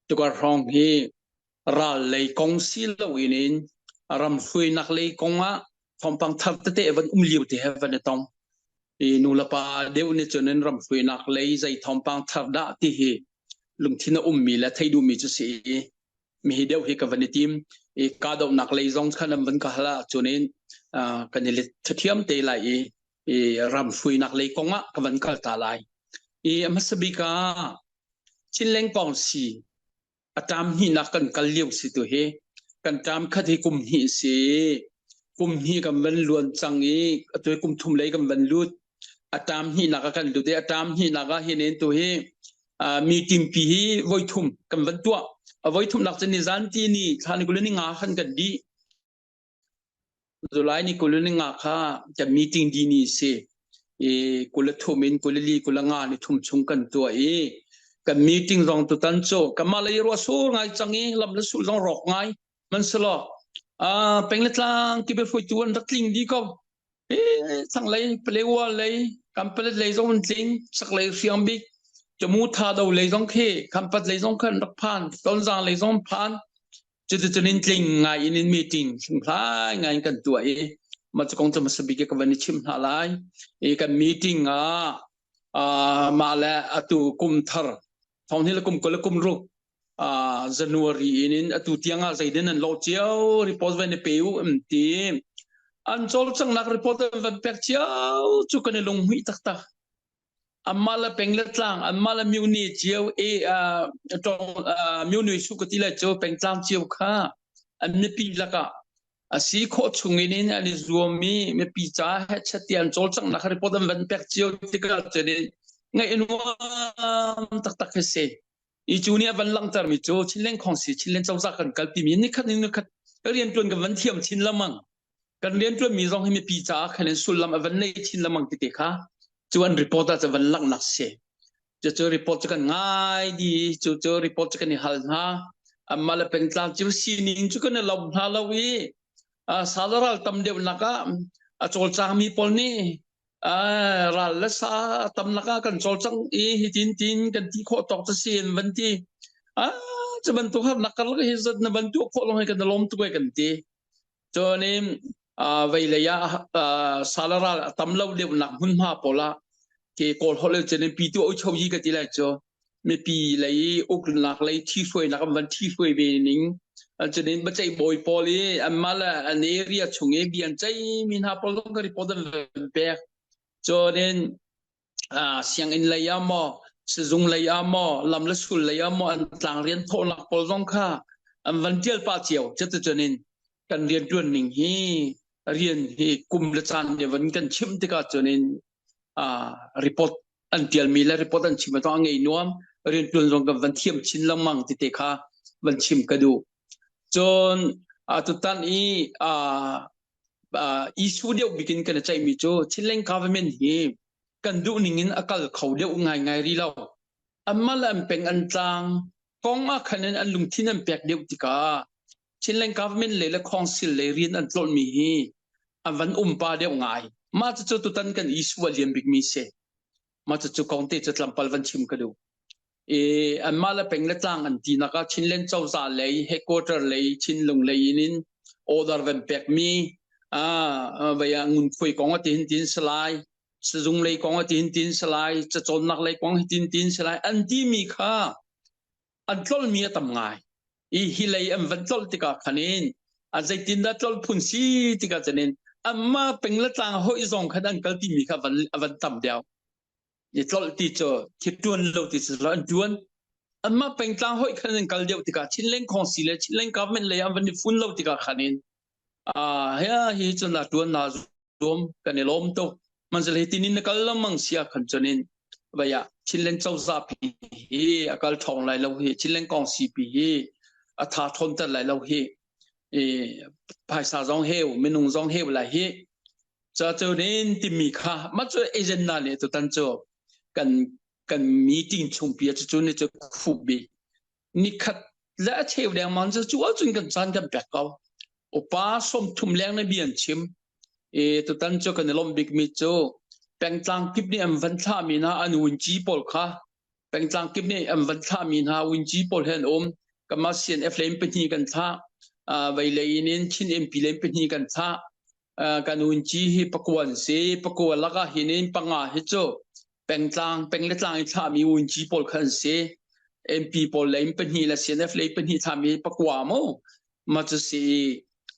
ตุกรองฮีราเลยกองซีลวินินรำฟุยนักเลยกงะทอมปังทับเตะวันลิวที่เฮวันตอมนูลปาเดวนิจนันรำฟุยนักเลยใจทอมปังทับดาที่เฮลุงที่น่ามีและไทยดูมีจุสีมีเดียวเฮกับวันทีมกาดนักเลยจงขันบันกฮลาจนินกันเลยเทียมเตลัยรำฟุยนักเลยกงะกับวันกัลตาลายมัสบิกาชินเลงกองซีอาตามฮีนักกันกัลเลียวสิตัวเฮกันตามคดีกุมฮีเสกุมฮีกับวันล้วนจังอีตัวกุมทุมเลยกับวันลุดอาตามฮีนักกันดูเดอาตามฮีนักเฮเนนตัวเฮมีติมปีฮีไว้ทุมกับวันตัวไว้ทุมนักจะนิจันทีนี่ท่านกุลนิงาขันกันดีจุลายนี่กุลนิงาข้าจะมีติงดีนี่เสกุลทุมินกุลลีกุลงานี่ทุมชงกันตัวกันมีติงรองตุตันโจกันมาเลยรัวสู้ไงจังอีลำละสู้รองรอกไงมันสลอเป็นเรื่องที่เป็นฝ่ายตัวนักลิงดีก็สังเลยเปลวเลยคำเปลเลยจงลิงสักเลยเสียงบิ๊กจมูกท่าดาวเลยจงเคคำเปลเลยจงขันรักพันต้นจางเลยจงพันจะนินลิงไงนินมีติงสิงพลายไงกันตัวมันจะคงจะมาสบิกกับวันนี้ชิมหาลายกันมีติงมาแล้วตัวกุมทาร์ทองที่ละกุมก็ละกุมรุกJanuari ini atu tianga zaiden an lochiao report van peu mti an chol chang nak report van pekchiao chukane long hui takta amala pengletlang amala miuni chiao tong miuni sukatila cho pengtlang chiao kha an me pi laka asi kho chunginin ani zuomi me pi cha ha chatian chol chang nak report van pekchiao tikal chene ngai enwa takta khese Ijunia van lang termi jo chilen khongsi chilen chawza kan kalpi mi ni khat rian tuan kan van thiam chin lamang kan rian tuan mi rong hi pi cha khanen sulam avan nei chin lamang ti te kha chuan report ta van lang nak se cho report kan ngai di cho report kan ni hal na amala pengtlang chu sinin chu kan law na lawi sadaral tamdeu naka chol cha mi polni ral la sa tam naka kan chol chang hitin tin kan ti kho tok ta sin ban tiจะบรรทุกนักการเงินในบรรทุกคนลงให้กันล้มตัวกันทีจนนี้วัยระยะสารระตำเล่าเดียวหนักหุ่นมาพอละที่ก่อนเขาเลยจะในปีตัวชาวยี่กันทีแรกจ้ะไม่ปีเลยอุกหนักเลยที่ช่วยนักวันที่ช่วยเบนิงจะนี้ไม่ใช่บ่อยพอเลยอันมาละอันนี้เรียกชงเอบียนใจมีนาพอลงกันรีพอร์ตเบกจนนี้เสียงอินเลยมอสจุงเลยมอลำละสุลเลยมออันต่างเรียนโทนักพอลงค่าอันวันเดียวป้าเจียวจะจนินกันเรียนตัวหนึ่งฮีเรียนฮีกุมละจานเดี๋ยววันกันชิมที่ก็จนินรีพอร์ตอันเดียวมีและรีพอร์ตอันชิมต้องไงนัวเรียนตัวตรงกับวันเทียมชินละมังที่เตค่ะวันชิมกระดูจนตุตันอีสูเดียวบิกินกันใจมีโจชิเลง government ฮีกันดูนิ่งอากาศเขาเดียวง่ายรีเราอันมาลำเป็นอันจางกองอาคันอันลุงที่นั่นแปลกเดียวติกาชินเลง government เลยและคอนซิลเลยเรียนอันต้นมีอันวันปาเดียวง่ายมาจะจุดตันกันอิสวาเลียมบิกมีเซมาจะจุดกองเตจะลำพัลวันชิมกันดูอันมาลำเป็นเล็กจางอันทีนักชินเลงเจ้าซาเลยเฮดควอเตอร์เลยชินลงเลยนินออเดอร์วันแปลกมีไปยังงุนคุยกองว่าตินสลายสจุงเลยกองว่าตินสลายจะจนนักเลยกองตินสลายอันที่มีค่าอันต้นมีตั้งไงฮิเลยอันวันต้นติกาขันินอันใจตินดัดต้นพุ่นซีติกาจะนินอันมาเป็นละต่างห้อยส่งขันอันกัลที่มีค่าวันต่ำเดียวยี่ต้นที่เจอที่จวนเราที่สุดอันจวนอันมาเป็นต่างห้อยขันอันกัลเดียวติกาชินเล่งของสิเลยชินเล่งกับมันเลยอันวันนี้ฟุ้นเราติกาขันินเฮียจนละจวนน่ารวมกันในลมโตมันจะเลยที่นี่นักละมังเสียขันจนินไปอ่ะชินเลนเจ้าซาปีอากาศทองไหลเราเฮชินเลนกองสีปีอาทาทนแต่ไหลเราเฮภายสาจงเฮวเมนุงจงเฮวไหลเฮจะเจอเน้นที่มีค่ามันจะเอเจนต์เนี่ยตัวตั้งโจกันมีติ้งชงเปียจะจนเนี่ยจะคู่บีนี่ขัดและเชวแดงมันจะจู่จนกันจันกันแบกเอาอุปาสมทุ่มแรงในเบียนชิมตัวตั้งโจกันในลมบิกมิโจแปลงต่างคลิปนี้อันวันท่ามีนะอันวุ่นจีปอลค่ะ เป็นจางกิบนี่วันท่ามีนาวินจีปอลเฮนก็มาเซียนเอฟเลมเป็นฮีกันท่าไวเลยนินชินเอ็มพีเลมเป็นฮีกันท่ากันวินจีฮีปกวนเซปกวนแล้วก็หินินปังอาฮิโจเป็นจางเป็นเล็กจางท่ามีวินจีปอลคันเซเอ็มพีปอลเลมเป็นฮีและเซียนเอฟเลมเป็นฮีท่ามีปกวามมาจะเสี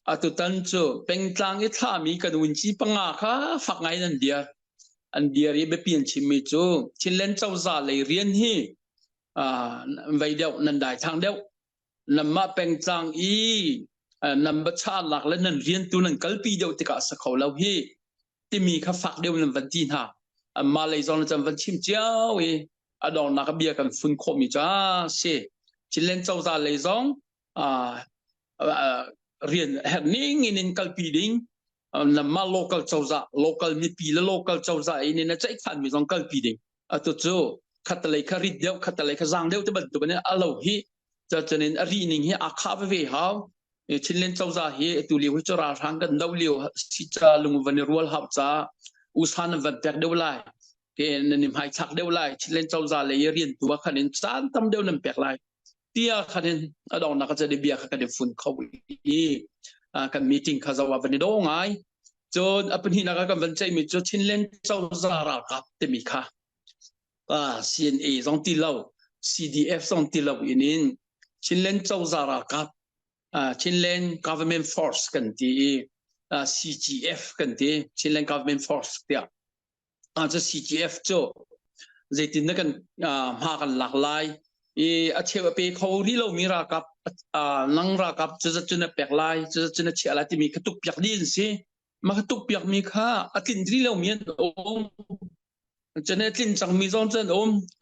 ยตุตันโจเป็นจางท่ามีกันวินจีปังอาค่ะฝักไงนั่นเดียอันเดียรีเบปีนชิมิโจชินเลนเจ้าซาเลยเรียนฮีไว้เดียวนันได้ทางเดียวนำมาเป็นจางนำบัชาหลักและนั่นเรียนตัวนั้นกัลปีเดียวติกาสเขาเราฮีที่มีข้าฝักเดียวนั้นวันที่ห้ามาเลยจอนจำวันชิมเจ้าดองนักเบียกันฟุ้นคมิจ้าเสชินเลนเจ้าซาเลยจองเรียนแห่งนี้นินกัลปีดิ้งนำมา local เจ้าซา local มีปีและ local เจ้าซานี่นะใจขันมีจองกัลปีดิ้งตัวโจขัดเลยขริดเดียวขัดเลยขจางเดียวจะบัดตัวเนี่ยเราฮีจะเน้นอรีนิ่งฮีอาคาเวหาวชินเลนเจ้าซาฮีตุลีวิจารณ์ทางกันดาวเลียวสิจาลุงวันรัวหับจ้าอุสานวันแตกเดียวไล่เกณฑ์นิมหายชักเดียวไล่ชินเลนเจ้าซาเลยเรียนตัวขันนินจานตั้มเดียวนั่นแปลกไล่เตี้ยขันนินดองนักจะได้เบียขันนินฝุ่นเขากันมีติ้งข้าจะว่าวันนี้ดองไงจนอภินินักกันวันใจมีจนชินเลนเจ้าซารากับเตมิค่ะCNA สองตีเหล่า CDF สองตีเหล่าอินินชินเลนเจ้าซารากับชินเลน government force กันที่CGF กันที่ชินเลน government force เดียจะ CGF โจจะติดนักกันมากันหลากหลายเชื่อว่าเป็นเขาที่เรามีรากับนังรากับจะจุนเปียกลายจะเชื่ออะไรที่มีกระตุกเปียกดินสิมากระตุกเปียกมีค่าตินที่เรามีจะเนี่ยตินจังมีจงจัน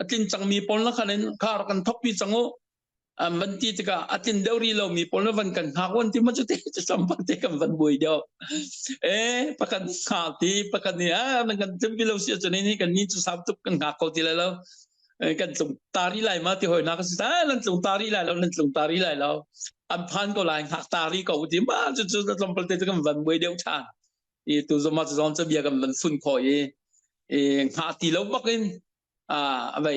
ตินจังมีปนละคะแนนข้ารักันทบปีจังวันที่จะก็ตินเดวรีเรามีปนละวันกันหากวันที่มันจะสัมผัสกันวันบุยเดียวประกันขาตีประกันเนี่ยนั่นกันจำเป็นเราเสียจนนี่กันนี่จะสับตุกกันหากเขาทีละแล้วกันส่งตารีไล่มาที่หอยนักศึกษานั่นส่งตารีไล่แล้วนั่นส่งตารีไล่แล้วอันพันก็ไล่หักตารีก็อุทิมาจะสัมผัสกันวันบุยเดียวท่านตัวสมัติจอมจะเบียกันวันฝุ่นคอยหาตีแล้วบักเองอะไร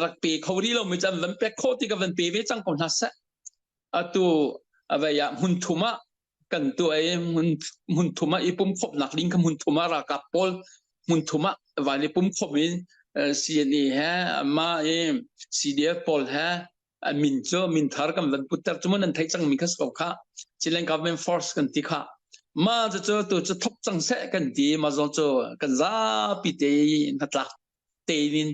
รักปีเขาที่เราไม่จำวันเป็กโคที่กับวันปีไม่จังคนหัสตัวอะไรมุนทุมะกันตัวมุนทุมะอีปุ่มขบหนักลิงกับมุนทุมะรักกับปอลมุนทุมะวันนี้ปุ่มขบมินCNA ฮะมา CDF ปอลฮะมินโจมินทาร์กันวันพุทธจุมันนั่นไทยจังมีข้าศึกค่ะชิเลน government force กันที่ค่ะมาจะเจอตัวจะทบจังเสกันดีมาจงเจอกันซาปิเตนัดลักเตนิน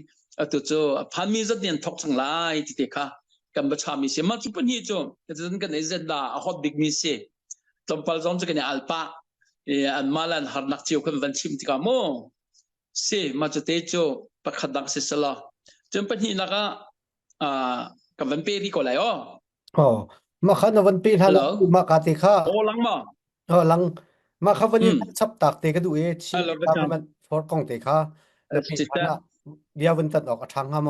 ตัวเจอพันมีจะเดียนทบจังไลที่เตค่ะกันประชามีเสียมาจุปนี้จ้ะจะกันเอเซดาฮอตบิ๊กมีเสียตอนพัลจงจะกันอัลปาอันมาลันฮาร์นักเที่ยวกันวันชิมที่กาโมเสียมาจะเตจ้ะประคัดดังเสียละจนปัญหานักกันวันเปรีก็เลยมาขันวันปีทันมากาติค่ะโอ้ลังมาลังมาขับวันนี้ชับตักเตะก็ดูชีมันฟอร์กองเตะค่ะแล้วปีทันเดียววันตัดออกทางห้าม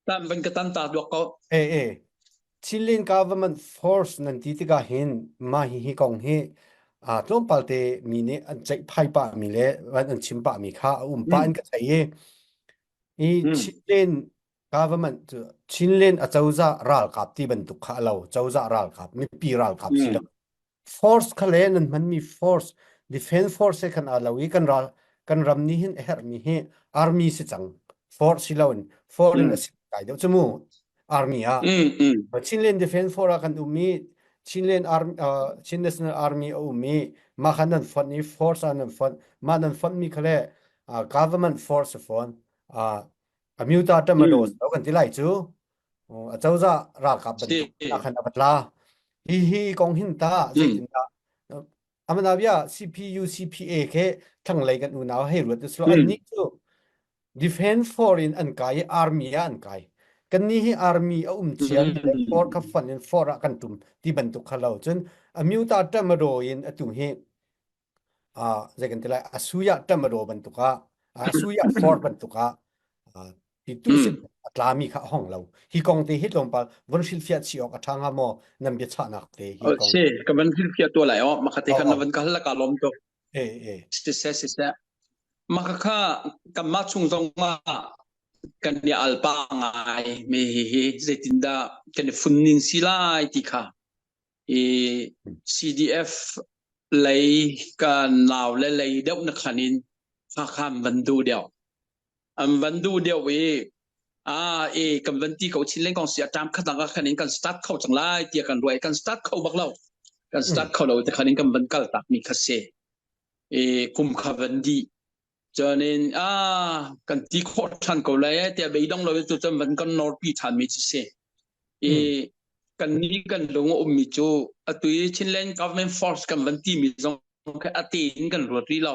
แต่เป็นกตันตาดวกก็ชิลิน government force นั่นที่ก็เห็นมาฮิกองเฮตรงปัลเตมีเนี่ยอันใจไพ่ปะมีเลยวันอันชิมปะมีค่ะปะอันก็ใช่ชิลิน government ชิลินเจ้าจะรัลกับที่บรรทุกข้าเราเจ้าจะรัลกับมีปีรัลกับสิละ force เขาเลยนั่นมันมี force defense force กันเราอีกันรัลกันรำนี้เห็นมีเฮ army สิจัง force สิละวัน foreign สิไก่เดี๋ยวจะมู่ army ชิลิน defense force กันมีชิลินชิน national army มีมาขนาดฟันนี้ force อันนั้นฟันมาดันฟันมีเขาเลย government force ฟันมิวตาเตมโดสเอากันที่ไรจูเจ้าจะรักกับบันทึกนักขันบัตรลาฮีกองหินตาจิตตามันนาบิอา CPU CPA แค่ทั้งไรกันอุณาให้รู้แต่ส่วนอันนี้จู defense foreign อันกาย army อันกายกันนี้ army เชียนfor ขับฟันin for กันตุ่มที่บรรทุกเขาจนมิวตาเตมโดอินตุ่มเฮจะกันที่ไรสุยาเตมโดบรรทุกสุยา for บรรทุกที่ตู้สิอัตรามีข้าห้องเราฮีกองเตฮิตลงไปวันฟิลฟิอาชีออกทางหมอนำเบียชานักเตฮีกองกับวันฟิลฟิอาตัวไหลออกมาคัดกันวันกันละกาลมตัวสิเซมาค่ากับมาชุงตรงมา kan ni alpa ngai me he zetinda kan funning silai tika CDF เลยกันลาวและเลยเดวนักขันินข้าข้ามวันดูเดียววันดูเดียวกันวันที่เขาชิ้นเล่นกองเสียตามขั้นตอนขันินกันสตาร์ทเข้าจังไรเตียกันรวยกันสตาร์ทเข้าบักเล่ากันสตาร์ทเข้าเราแต่ขันินกันวันกัลตักมีคาเซกุมขวันดีจนนี้กันที่โคตรทันเขาเลยแต่ไปดองเราจะจำวันกันนอร์ปีทันมีจะเซกันนี้กันลงมิจูตุยชินเลน government force กันวันที่มีจงแค่ตีนกันรวดรีเรา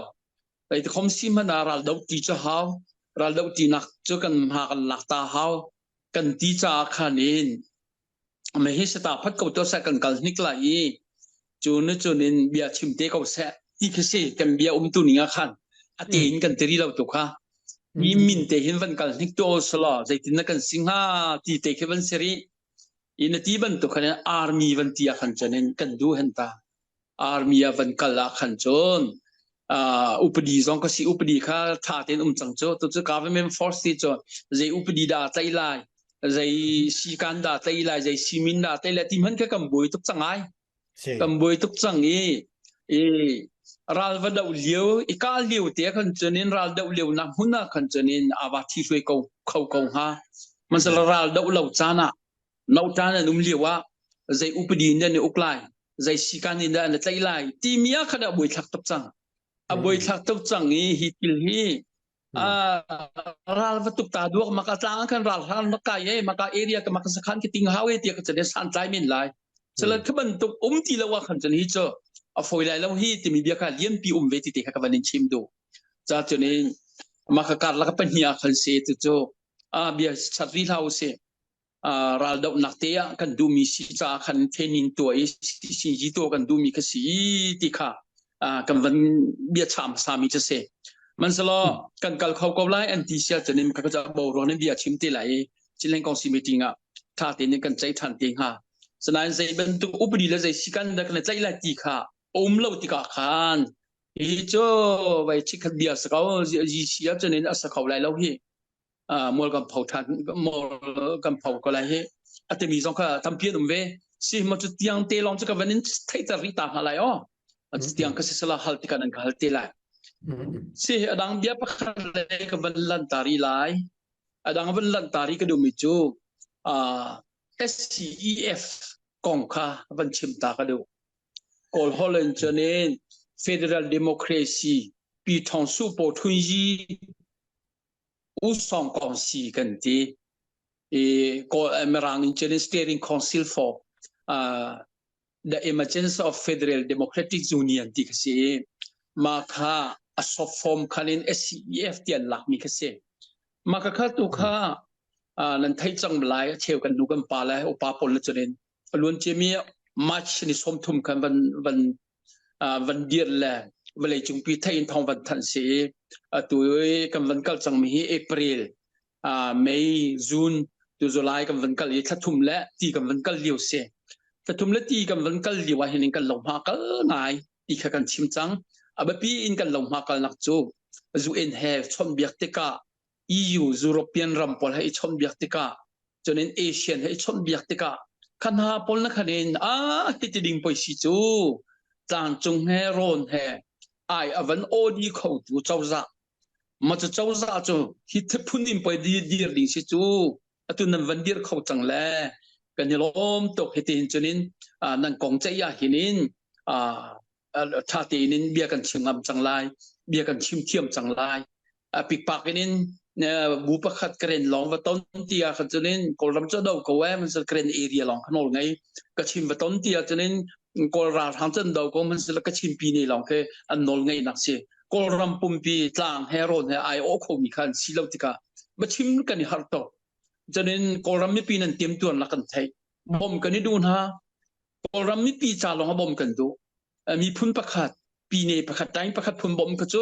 แต่ที่คมสิมันเราดูตีจะหาเราดูตีนักจะกันหากันหลักตาหากันตีจะขันอินไม่ให้สตาพัดกับตัวแสกันกันนิกลายจูนินเบียชิมเตกับแสที่คือสิกันเบียตัวนี้ขันตีนกันตีเราตัวค่ะยิ่งมินเตเห็นวันกันนิกตัวสละใจที่นักกันสิงหาที่เตะวันเสรีin the Tiban to kan army van tia khan chanen kan du henta army van kala khan chon upadi zong ka si upadi kha tha ten chang cho to government force ti cho zai upadi da tai lai zai si kan da tai lai zai simin da tai la tim han ka kam boi tuk changai kam boi tuk changi ral va dau liu ka liu te khan chanen ral dau liu na huna khan chanen awa thi soi ko khau ha masal ral dau lau chana nau tana num liwa zai upadi ne uklai zai sikan inda na tlailai timia khada boi thak tap chang a boi thak tap chang hi til hi ral vatup ta duak maka tlang kan ral han maka ye maka area ka maka sakhan ki ting hawe ti ka chane san tlai min lai sala khaban tuk ti lawa khan chan hi cho a foi lai law hi ti mi bia ka liam pi ve ti te ka banin chim do cha chane maka kar la ka pania khan se tu cho bia chatri lau se ral dau naktea kan du mi si cha khan thenin to si ji to kan du mi ka si ti kha kan van bia cham sa mi che se man salo kan kal khau ko lai anti sia chanim ka ja bo ro ne bia chim te lai chileng kong si meeting tha te ne kan chai than te ha sanan zai ban tu updi la zai sikan da kan chai la ti kha lo ti ka khan hi cho vai chi khat bia sa ka ji sia chanin asa khau lai lo hi mol kam phau than mol kam phau ko lai he atemi zong kha tampien ve si ma chu tiang te long chu ka vanin thai ta ri ta halai tiang ka sala hal ti kan hal te lai si adang bia pa khale ka ban tari lai adang ban tari ka du mi chu SCEF kong kha ban chim ta ka du kol holland chanen federal democracy pi thong su po thun yi usong konsi kanti ko merang in steering council for the emergence of federal democratic union ti kasi maka aso form khalin SCEF ti lak mi kasi maka kha tu kha nan thai chang lai cheu kan du kan pa lai opa pol chanen alun chemi march ni som thum kan van dir la vale chung pi thai in thong van than se tuoi kan van kal chang mi hi april may june to july kan van kal i thathum la ti kan van kal liu se thathum la ti kan van kal liwa hin kan lom ha kal ngai ti kha kan chim chang abapi in kan lom ha kal nak chu UN have chom biak te ka EU European rampol hai chom biak te ka chonen Asian hai chom biak te ka kan ha pol na khanin ti ding poi si chu tang chung he ron he ai avan odi khau tu chawza ma chawza chu hi thephunin poi dir ding si chu atun van dir khau chang le kan lom tok hetin chunin nan kong chai ya hinin tha te nin bia kan chingam changlai bia kan chim thiam changlai pik pakinin bu pakhat kren long wa ton tia khan chunin kolram cha do ko wa man sa kren area long khanol ngai ka chim wa ton tia chunin kol ra thang chen do ko man sa ka chim pi ni long ke an nol ngai nak se kol ram pum pi tlang heron he ai o kho mi khan silo tika ba chim kan ni har to chunin kol ram mi pi nan tem tuan la kan thai bom kan ni dun ha kol ram mi pi cha long ha bom kan du mi phun pakhatปีนี้ประคัดใจประคัดพุ่นบ่มกระโจ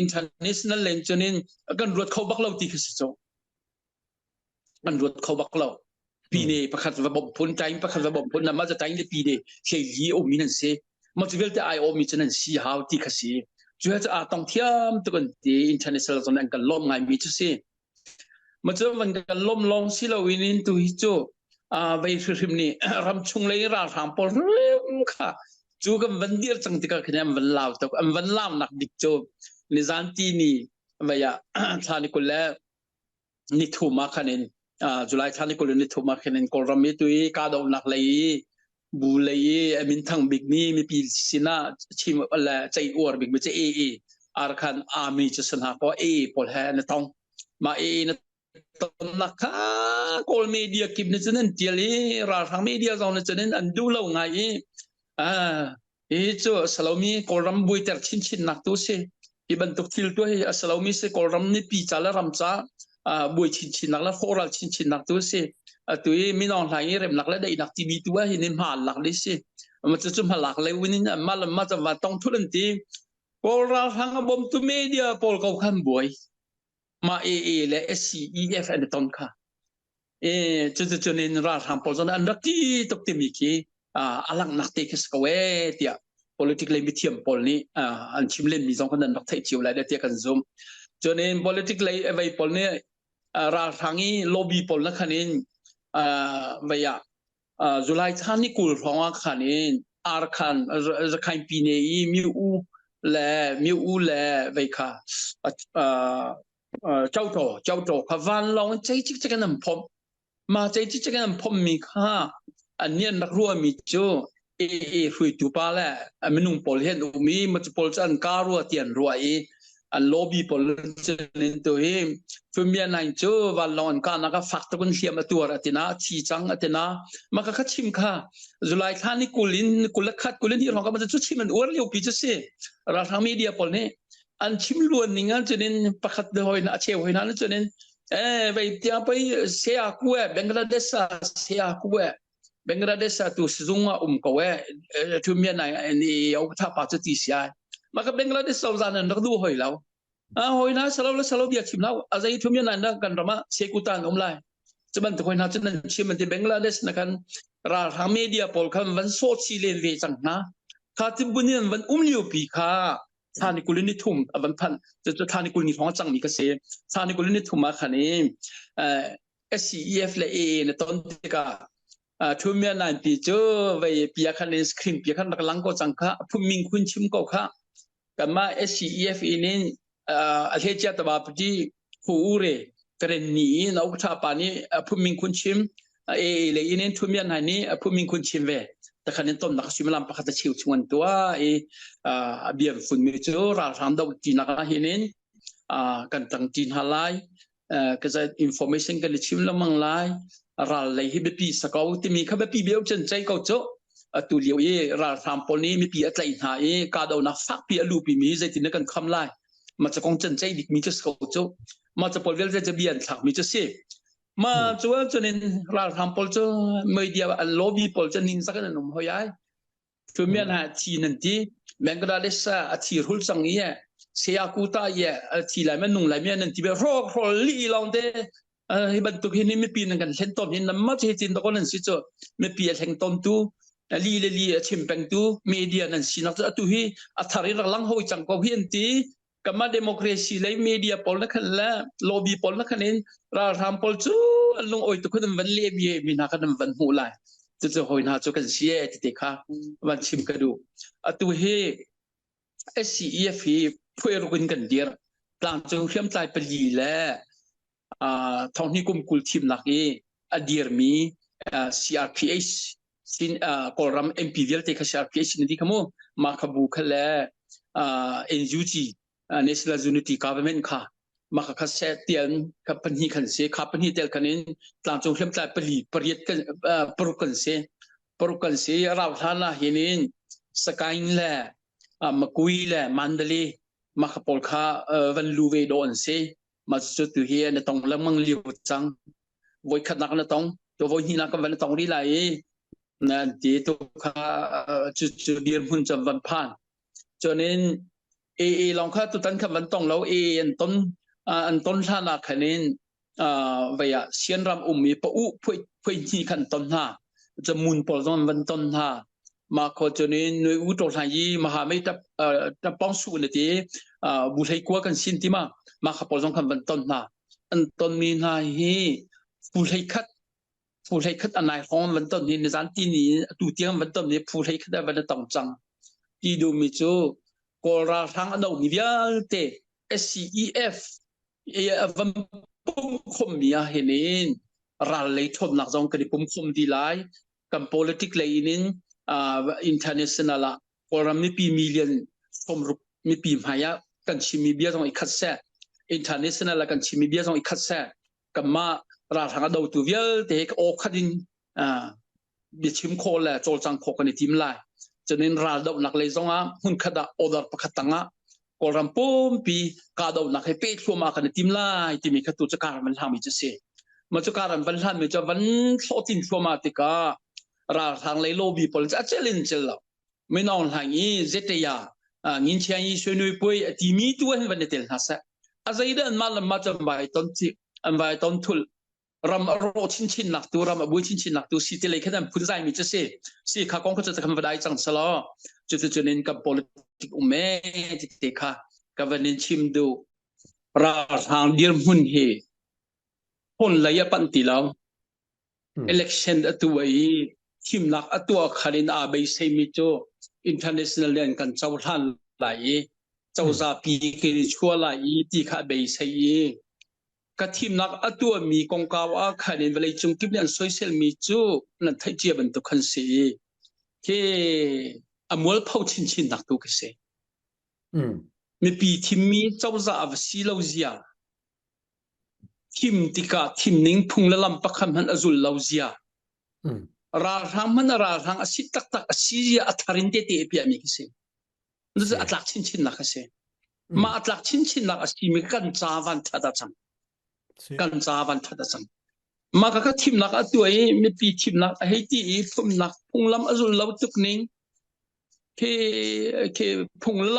international เลนจนินกันรวดเข้าบักเล่าตีคือสิโจกันรวดเข้าบักเล่าปีนี้ประคัดว่าบ่มพุ่นใจประคัดว่าบ่มพุ่นน่ะมาจะใจในปีนี้เฮียโอมีนั่นสิมันจะเวลแต่ไอโอมีจันนั้นสิหาวตีคือสิจุจะต้องเทียมตะกันตี international ตอนนั้นกันล้มไงมีจุสิ มันจะมันกันล้มลงสิเราวินินตุฮิโจไปริมนี่รำชุงเลยราทางปอลค่ะจูกันวันเดียร์จังติกาคะแนนวันลาวตกวันลาวนักดิกโจนิซานตีนี่ไปทานิกุลแล้วนิทุมาคะแนนจุลัยทานิกุลนิทุมาคะแนนกอลรามิตุยกาดาวนักเลยบูเลยมินทังบิกนี่มีปีสินะชิมอะไรใจอวดบิกมันจะอาร์คันอามีจะสนาก็ปอลแฮนต้องมานะตอนนักกอลมีเดียกิบนี่จะนั่นเจลีราทางมีเดียเราเนี่ยจะนั่นอันดูเราไงจูสลามีกอลรัมบุยเตอร์ชินนักตัวเสอีบันตุกทิลตัวให้สลามีเสกอลรัมนี่ปีจัลรัมจ้าบุยชินนักแล้วโครัลชินนักตัวเสตัวมีน้องหลายเรื่องนักแล้วได้นักทีวีตัวให้นิมหาหลักเลยเสมันจะจุ่มหลักเลยวันนี้มาจะมาต้องทุเรศที่กอลรัมทางบอมตัวมีเดียพอลเขาขันบุยมาและ SCEF อันต้นค่ะจะนินราทางพอลจนอันรักที่ตกเต็มอีกอลังนักเตะสกเวเตีย politically มีเทียมพอลนี่อันชิมเล่นมีสองคนนั้นนักเตะจิ๋วเลยได้เตียกันซุ่มจนนิน politically ไว้พอลนี่ราทางนี้ lobby พอลนักขันนินไว้จุลัยท่านนี่กุลร้องขันนินอาร์คันจะใครปีนี้มิวและไว้ค่ะเจ้าโตขวันลองใจจิกจักนั้นพอมาใจจิกจักนั้นพอมีค่ะอันนี้นักรัวมีโจคุยตุปาแล้วมันนุ่งปอลเห็นมีมันจะปอลจันการัวเตียนรัวอันลอบบี้ปอลจะนินตัวฟิมีนันโจวันลองการนักฟักตะกุนเสียมาตัวอัตินาชีจังอัตินามันก็คัดชิมค่ะจุลัยท่านี่กุลินคัดกุลินที่เราก็มันจะชุดชิมมันอ้วนเลี้ยวปีจะเสียเราทางมีเดียปอลนี่อันชิมล้วนนี่งั้นจะนินประคัดเดหอยนะเชี่ยวหอยนะจะนินไปเตียไปเสียกูเบงกลาเดชเสียกูเบงกลาเดชตัวซุงก็ทุเมียนายนี่เอาถ้าปัจจุบันเสียมันก็เบงกลาเดชเราจะนั่นนักดูหอยแล้วหอยนะสลาวเบียชิมแล้วอาศัยทุเมียนายนักกันรามาเสกุตันอมไลจะมันตัวหอยนะจะนั่นชิมมันที่เบงกลาเดชนักกันราทางมีเดียพอลกันวันโซเชียลเวจังนะข้าที่บุญเนี่ยวันเลี้ยวปีค่ะท่านิกุลนิทุมวันพันจะท่านิกุลนิท้องจังมีกระเสท่านิกุลนิทุมมาขันนี้SCEF และ AA ในตอนที่ก็ทุเมียนายปีเจอไว้ปียคันสครีมปียคันนักลังก็จังค่ะผู้มิงคุณชิมก็ค่ะกันมา SCEF นี้อาเทจัตบาปที่ผู้เรกระนี้นักชาปานี้ผู้มิงคุณชิมAA และนี้ทุเมียนายนี้ผู้มิงคุณชิมเวแต่คันนี้ต้นนักชิมลำประคัตชิวชวนตัวเบียร์ฝุ่นมีเจอราทำดาวจีนักเห็นกันตั้งจีนฮาไลก็จะ information กันชิมละมังไลราเลยให้ปีสกาวที่มีข้าปีเบี้ยวจนใจเขาเจาะตัวเลี้ยวราทำปนนี้มีปีอะไรหายกาดาวนักฟักปีลูปีมีใจที่นักกันคำไลมาจะกองจนใจดิมีจะสกาวเจาะมาจะปนเวลจะเบียนถักมีจะเสียมาจัวจนราทำปนเจาะไม่เดียวลอบบี้ปนจะนินสักนั่นหนุ่มหอยทุเมียนหาทีนันทีแบงกลาเดชทีรุ่งสังเย่เสียกูตายทีไรมันนุ่งไรเมียนันทีแบบโรลีลองเดให้บรรทุกเห็นไม่ปีนังกันเห็นต้นเห็นน้ำมันเห็นจินตะกอนนั่นสิจ้ะไม่ปีเห็นต้นตู้ลีชิมแปงตู้มีเดียนั่นสินักจะตู้ให้อัฐาริรักลังหอยจังก็เห็นทีกับมาเดโมคราซีเลยมีเดียพอลนักขันละลอบบี้พอลนักขันเองราทำพอลจูลงโอยตุกันวันเลี้ยบีมีนักกันวันหูไลจะหอยน่าจะกันเสียติดค่ะวันชิมกระดูตู้ให้ SCEF เพื่อรุกันเดียร์ปลางจงเชื่อมใจไปลีแล้วท้องที่กลุ่มกุลทีมนักอดีตมี CRPH สินกอลัม MPVL ที่ CRPH นี่ที่ขโมยมาขบุกแล้วNUG National Unity Government ค่ะมาขคัสเซเตียนกับปัญหาขันเสขับปัญหาเตียนกันนี้ปลางจงเชื่อมใจไปลีประเทศกันปรุกันเสเราท่านละเห็นสกายแหละมากุยแหละมันเดลีมาขปอลค่าวันลูเวโดนเสมาจุดที่ในตรงแล้วมังเลี้ยวจังวัยขนาดนั้นตรงตัววัยนี้นักวันตรงนี้ไรนั่นที่ตัวข้าจุดเดียร์หุ่นจำวันผ่านจนนั้นลองข้าตัวตั้งคำวันตรงแล้วอันต้นท่านักขันนี้วัยเชียนรำมีปะอุพูดที่ขันต้นท่าจะมุนปอลต้นวันต้นท่ามาขอจนนี้หน่วยอุตสาหยีมหาไม่จะป้องสู้ในที่บุตรให้กลัวกันสินที่มาขับปอลต้องคำวันต้นท่าอั อันตนมีนาเฮผู้ให้คัดอันไหนของมันต้นนี้ในสารที่นี้ตูเตียงมันต้นนี้ผู้ให้คัดได้มันต้องจังที่ดูมิจูกอราทางอันดมีเวียเต SCEF วันปุ่มคมมีเห็นรัลเลยทบหนักจงกระดิปุ่มคมดีไลกับ politic เลยนินinternational ละกอรามีปีมิลลิอนสมรุปมีปีมหายกันชิมีเบียจงอีกคัดแซ่ international ละกันชิมีเบียจงอีกคัดแซ่กับมาราทางอันดตัวเวียเตะออกขัดินบิชิมโคแหละโจลจังโคกันในทีมไลจะเน้นราดนักเลยจงหุ่นขดาอดร์ประคัตังกอรัมปุ่มปีกาดนักให้เปิดชัวมากันในทีมไลที่มีขตุจักรมันทำมิจะเสียมาจักรมันทำมิจะวันโซตินชัวมาติการาทางเลยโลบีพอลจะเจริญเจริญไม่นอนทางนี้เจตยางินเชียงยี่ชนุยป่วยที่มีตัวเห็นวันเดียวนั่นแหละอาศัยเดินมาลำมาจำไว้ตอนที่อันไว้ตอนทุลรำโรชินนักตัวรำบุยชินนักตัวสิทธิ์เลยแค่นั้นพูดใจมิจะเสียสิข้ากองเขาจะทำอะไรจังสลอจะเน้นกับ politik อุเมติเตค่ะกับวันนี้ชิมดูราทางเดียร์หุ่นเฮหุ่นระยะปันติแล้ว election ตัวอีทีมนักตัวขันอาเบย์เซมิโจ international เรียนกันเจ้าท่านไหลเจ้าซาปีกิริชัวไหลที่ข้าเบย์เซยกับทีมนักตัวมีกองกาวขันเวลาจงกิบเรียนโซเชียลมีจูนั่นไทยเจียบันตุขันสีที่อมวลเผาชินนักตัวก็เสียมีปีทีมมีเจ้าซาอวสีเลวเซียทีมติกาทีมนิ่งพุ่งละลำปักคำมันอจุลเลวเซียราทางมันราทางอสิตักอสิยาอัฐรินเตเตเปียมีก็เสียนั่นจะอัตลักษณ์ชินนักก็เสียมาอัตลักษณ์ชินนักอสิมีกันจาวันทัดจังกันจาวันทัดจังมาก็ทีมนักตัวเองมีปีทีมนักให้ที่พุ่งนักพุ่งลำอจุลเลวตุกนิ่งเคพุ่งล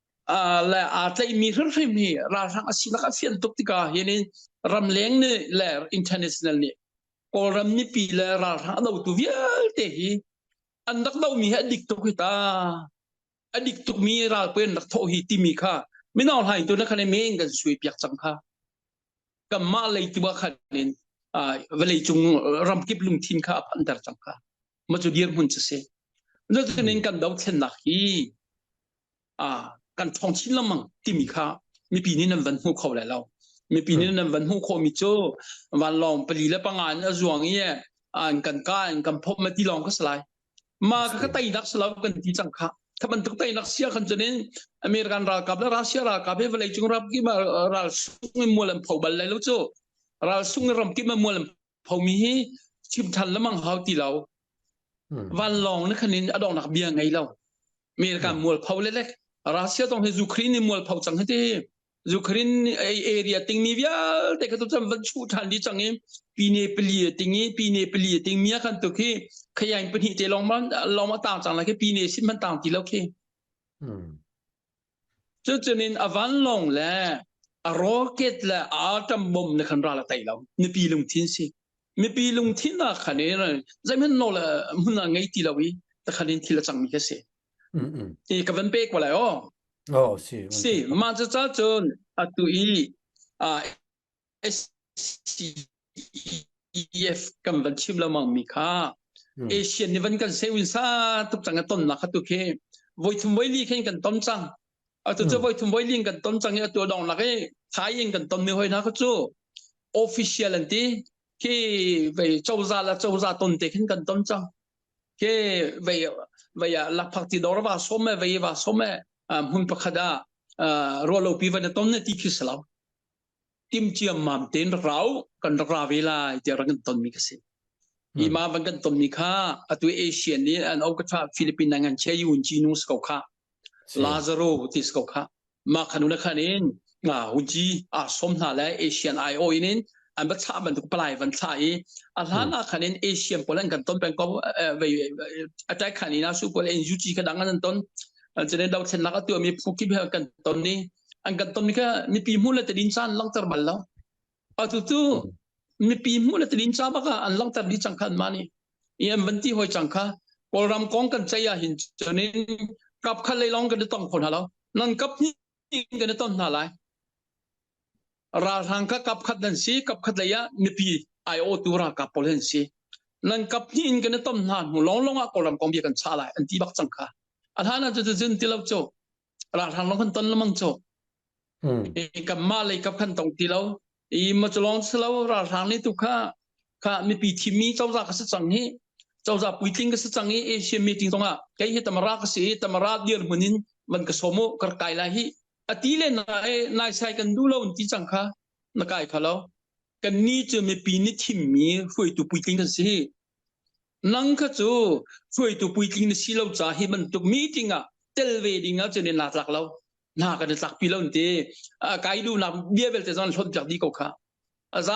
ำและอาจจะมีเรื่องนี้ราทางอสินักเฟียนตุกติกาเห็นรำเลี้ยงเนี่ยและ international เนี่ยกอรำมีปีและราทางเราตัวเวียเตะอันนักเรามีอดีตตุกิตาอดีตตุกมีราเป็นนักโทหิติมีค่ะไม่น่าหายตัวนักคะแนนเมงกันสวยเปียกจังค่ะกับมาเลยตัวคะแนนเวลาจงรำกิบลุงทีมค่ะพันดาจังค่ะมาจุดเดียร์หุ่นจะเสียนั่นคือเน้นกันดาวเทนนักฮีกันท่องชินละมั่งที่มีค่ะมีปีนี้นั่นวันหัวเขาแล้วมีปีนี้นั่นวันหัวเขามีโจวันลองปรีและปังงานจวงเงี้ยกันพบมาที่ลองก็สลายมาก็ไต่นักสลายกันที่จังค่ะถ้ามันต้องไต่นักเสียกันจะเน้นอเมริกันรากับและรัสเซียรากับเวลาจงรับกี่มาราสุ่งมัวลำพอบัลเลยแล้วโจราสุ่งรำกี่มามัวลำพอมีชิมทันแล้วมั่งเขาที่เราวันลองนี่คะแนนอดองนักเบียงไงเราอเมริกันมัวพอเล็กรัสเซียต้องให้ยูเครนมัวพอจังให้ที่ยูเครนเอเรียติงมีเวียแต่ก็ต้องวันชูทันดีจังเองปีนี้เปลี่ยนติงมีกันตัวที่ขยายเป็นหิเจลองมาต่างจังเลยแค่ปีนี้สิ้นมันต่างทีแล้วแค่จะเน้นอวันลงและร็อกเก็ตและอาตอมบอมในขันราละไตเราในปีลงทิ้นสิมีปีลงทิ้นนะคะแนนใจมันโนละมันไงทีละวิแต่คะแนนทีละจังมีแค่เสียกับวันเป๊กว่าแล้วสิมาจะจ้าจนตัวSCEF กับวันชิมละมังมีค่าเอเชียในวันกันเซวินซาตุกจังกันต้นนะครับตัวเคไว้ทุ่มไว้ลีแข่งกันต้นจังตัวจะไว้ทุ่มไว้ลีกันต้นจังเนี่ยตัวดองนักท้ายยิงกันต้นไม่ค่อยนะก็จู่ official อันที่ไปเจ้าซาต้นเด็กกันต้นจังไปla partidor va somme va somme hun pakada rolo piva de tonne tikisla tim chiam mam ten rau kan ra vela te rang ton mi kase ima van kan ton mi kha atu asian ni an okata philippine nangan che yun chi nu skau kha lazaro tis skau kha ma khanu na khanin hunji som na la asian io ininอันบัดชาบันทุกปลายวันชาอีอันนั้นคะแนนเอเชียโปแลนด์กันต้นเป็นก็อาจารย์ขันนี้นะสู้โปแลนด์ยูจีกันดังนั้นต้นจะได้ดาวเทนนักตัวมีผู้คิดกันต้นนี้อันกันต้นนี้ก็มีปีมูลแต่ดินซานลังตร์บัลแล้วตุมีปีมูลแต่ดินซาบักอันลังตร์ดิจังขันมานี่ยังบันที่หอยจังค่ะโปรแกรมกองกันใจหินจนนี้กับขันเลยลองกันต้องคนหาแล้วนั่นกับนี่กันต้องหาไร ราทางก็กับขัดนั่นสิกับขัดระยะมีปีไอโอตัวรากับพอเล่นสินั่นกับนี่อินกันต้มนานหูลงอ่ะกอลำกองเบียกันชาลายอันที่บักจังค่ะอันนั้นจะจินที่เราโจราทางลงขันต้นละมังโจกับมาเลยกับขันตรงที่เรามาจะลองเราราทางนี้ตุค่ะมีปีที่มีเจ้าจากสัจจังนี้เจ้าจากปุยทิ้งก็สัจจังนี้เอเชียมีจริงตรงอ่ะแค่เหตุตมราก็สิตมราเดียร์มันนินมันก็สมกระไกลละฮีอติเลนายใช้กันดูแล้วอันที่จังค่ะนักไก่เขาแล้วกันนี้จะมีปีนี้ที่มีช่วยตัวปุยทิ้งกันสินั่งก็จะช่วยตัวปุยทิ้งในสิเราจะให้มันตัวมีจริงอ่ะเทลเวดิ้งอ่ะจะเนี่ยน่ารักแล้วน่ากันจะรักปีแล้วนี่ไก่ดูนะเบี้ยเวลแต่ตอนชนจากดีก็ค่ะใจ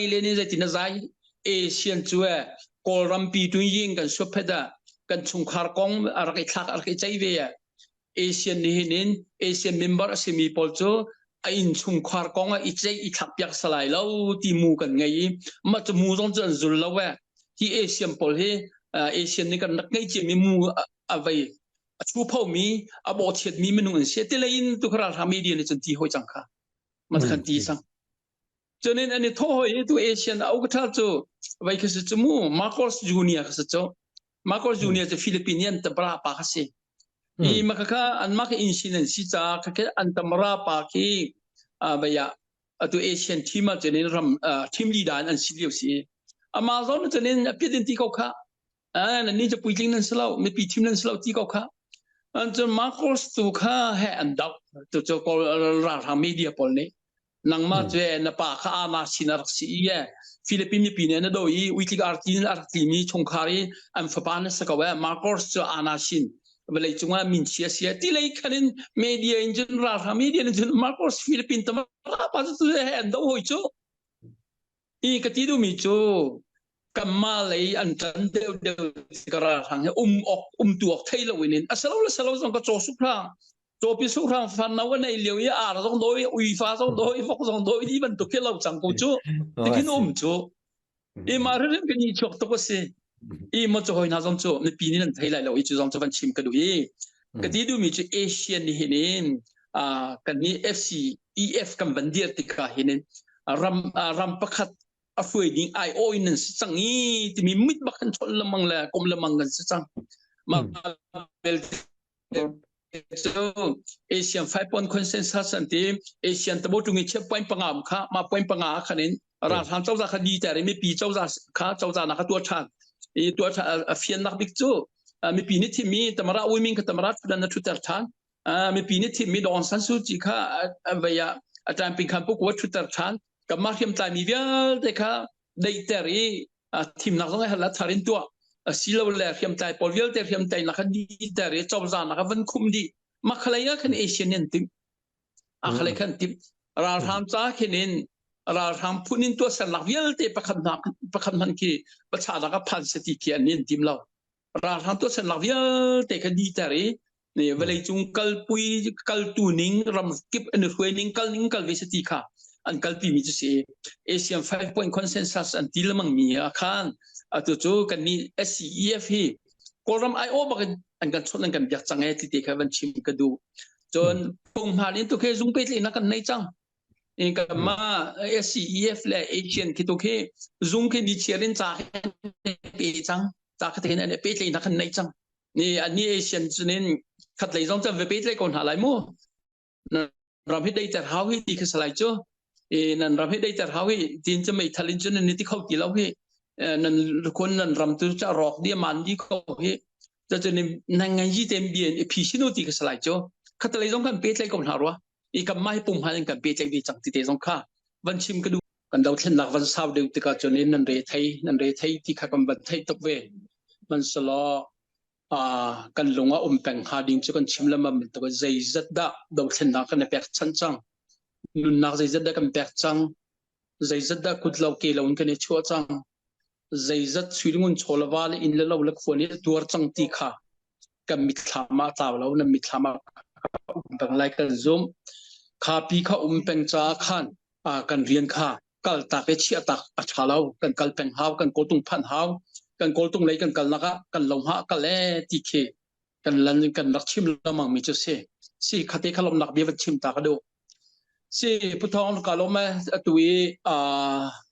เลนี่จะติดใจเอเชียนชัวกอลรัมปีตุยยิงกันสุดเพดากันชงคาร์กองอะไรกันทักอะไรกันใจเวียเอเชียนนี่นินเอเชียนเมมเบอร์สิมีพอลโจอินชงคาร์กองอีใจอีทักยักสลายแล้วที่มูกันไงมาจะมูต้องจะจุลแล้วเว้ที่เอเชียนพอลเฮเอเชียนนี่กันนักไงจะมีมูอะไรชูพ่อมีอบอเทียดมีมันนุ่งเสียที่เลยอินตุกราทามีเดียนจนที่หัวจังค่ะมันขันตีสังจนอันนี้ท้อตัวเอเชียนเอาก็ท่าจูไว้คือสมูมาร์คอสจูเนียร์คือจูมาร์คอสจูเนียร์จะฟิลิปปินส์ตะบราปากสิอีมาค่ะอันมาร์คอินซิเดนซิจ้าค่ะอันตะบราปากีบายาตัวเอเชียนทีมจะเนี่ยรำทีมลีดอันซิเลียวสิมาซอนจะเนี่ยพิจารณาที่เขาค่ะนั่นนี่จะปุยลิงนั่นสลาวไม่ปีทีมนั่นสลาวที่เขาค่ะอันจะมาร์คอสตัวค่ะให้อันดับตัวจะก็ราทางมีเดียพอลเนี่ยนังมาเจนปาข้ามาสินารักษีฟิลิปปินส์ปีนี้นะโดยวิธีการที่มีชงคารีอันฝปานสกาวมาร์คอสจะอานาชินเวลาจงว่ามินเชียเสียที่เลยคันมีเดียอินเจนราทามีเดียอินเจนมาร์คอสฟิลิปปินส์ทำไมปัจจุบันเห็นดูหัวจูอีกที่ดูมิจูกัมมาเลยอันจันเดียวกระทางตัวไทยเราเองสลาวก็โจสุพรางโจพิสุพรางฟันนวันในเลี้ยวยาต้องโดยอุยฟ้าต้องโดยฟกต้องโดยที่มันตุกเราจังกูจูที่กินจูมาเรื่องกันนี่ชกตัวก็เสียมาจะหอยน่าจงจูในปีนี้นั่นไทยเราอีจูจงจะฟันชิมกันดูก็ที่ดูมีจูเอเชียนนี่เห็นกันนี่ FC EF กันบันเดียติกาเห็นรำประคัดอฟวยดิ้งไอโออินส์สังนี้ที่มีมิดบักกันชนละมังละกลมละมังกันสังมาเป็นเอเชียน5 point consensus อันที่เอเชียนตะบตุงเชื่อ point ปังอามค่ะมา point ปังอาคะแนนราทางเจ้าจากคดีแต่ไม่ปีเจ้าจากค่ะเจ้าจากนักตัวชาติตัวชาติเฟียนนักบิ๊กจูมีปีนี้ที่มีตมราอุมิงกับตมราฟุดันนัทุตร์ทางมีปีนี้ที่มีดอนซันซูจิค่ะวิยาอาจารย์เป็นคำพูดว่าทุตร์ทางกับมาเทียมตายมีเวลเด็กค่ะได้แต่ทีมนักต้องให้หันละทารินตัวสิลาวแลเทียมตายพอเวลแต่เทียมตายนักดีแต่เจ้าจากนักวันคุมดีมาขลายกันเอเชียนติมขลายกันติมราทามจ้าเขนินราทามพูนินตัวสลักเวลแต่ประคำนั้นคือประชาชนพันสติเขียนนินติมเราราทามตัวสลักเวลแต่คดีแต่เนี่ยเวลาจุงกัลปุยกัลตูนิงรำกิบอันรวยนิงกัลเวสติค่ะอันกัลปีมีจะเสียเอเชียน5 point consensus อันที่ละมังมีอาคารตัวจูกันนี่ SCEF กอลรัมไอโอบักอันกันชนกันอยากจังไงที่เด็กวันชิมกันดูจนปุ่มหาลินตัวเคซุงไปเลยนักกันในจังเองกันมา SCEF และเอเชียนที่ตัวเคซุงเคนิเชียรินจากเปจังจากที่เห็นอันเปเลยนักกันในจังนี่อันนี้เอเชียนจนขัดเลยต้องจะเปเลยก่อนหาอะไรมั่วเราไม่ได้จัดหาวิธีคือสลายจ้นั่นเราไม่ได้จัดหาวิธีจะไม่ทันจนนี่ที่เขากี่แล้วเฮนั่นคนนั้นรำตัวจะรอกเดียมันดีเขาเฮจะนี่นั่งไงยี่เต็มเบียนพิชิโนติคือสลายจ้ขัดเลยต้องกันเปเลยก่อนหารวะอีกไม่ปุ่มหากันเปเลยจังที่เตจงค่าวันชิมก็ดูกันดาวเช่นหลักวันเสาร์เดียวติกาจนนั่นเรไทยที่ขัดกันบันไทยตบเวมันสลอกันลงว่าแปงหาดิ่งจะกันชิมละมันตัวใจจัดดาดาวเช่นหลักกันเปียกชั้นจังนุนนักใจจัดดากันเปียกจังใจจัดดาคุดเราเกลาอุนกันชัวจังใจจัดสุริมุนโชลวาลอินเลาลักฝนนี่ตัวจังตีค่ะกันมิถามาตาวแล้วนั่นมิถามาแปงไลกันซุมข้าปีข้าแปงจ้าขันกันเรียนค่ะกัลตาเปชียตักปัจฉาเรากันกัลแปงหาวกันโกตุงพันหาวกันโกลตุงเลยกันนักกันลงหากันแลติเคกันลันกันรักชิมละมังมีจุเสสิขัดเตะขลมนักเบียดชิมตากระโด si putong kaloma atui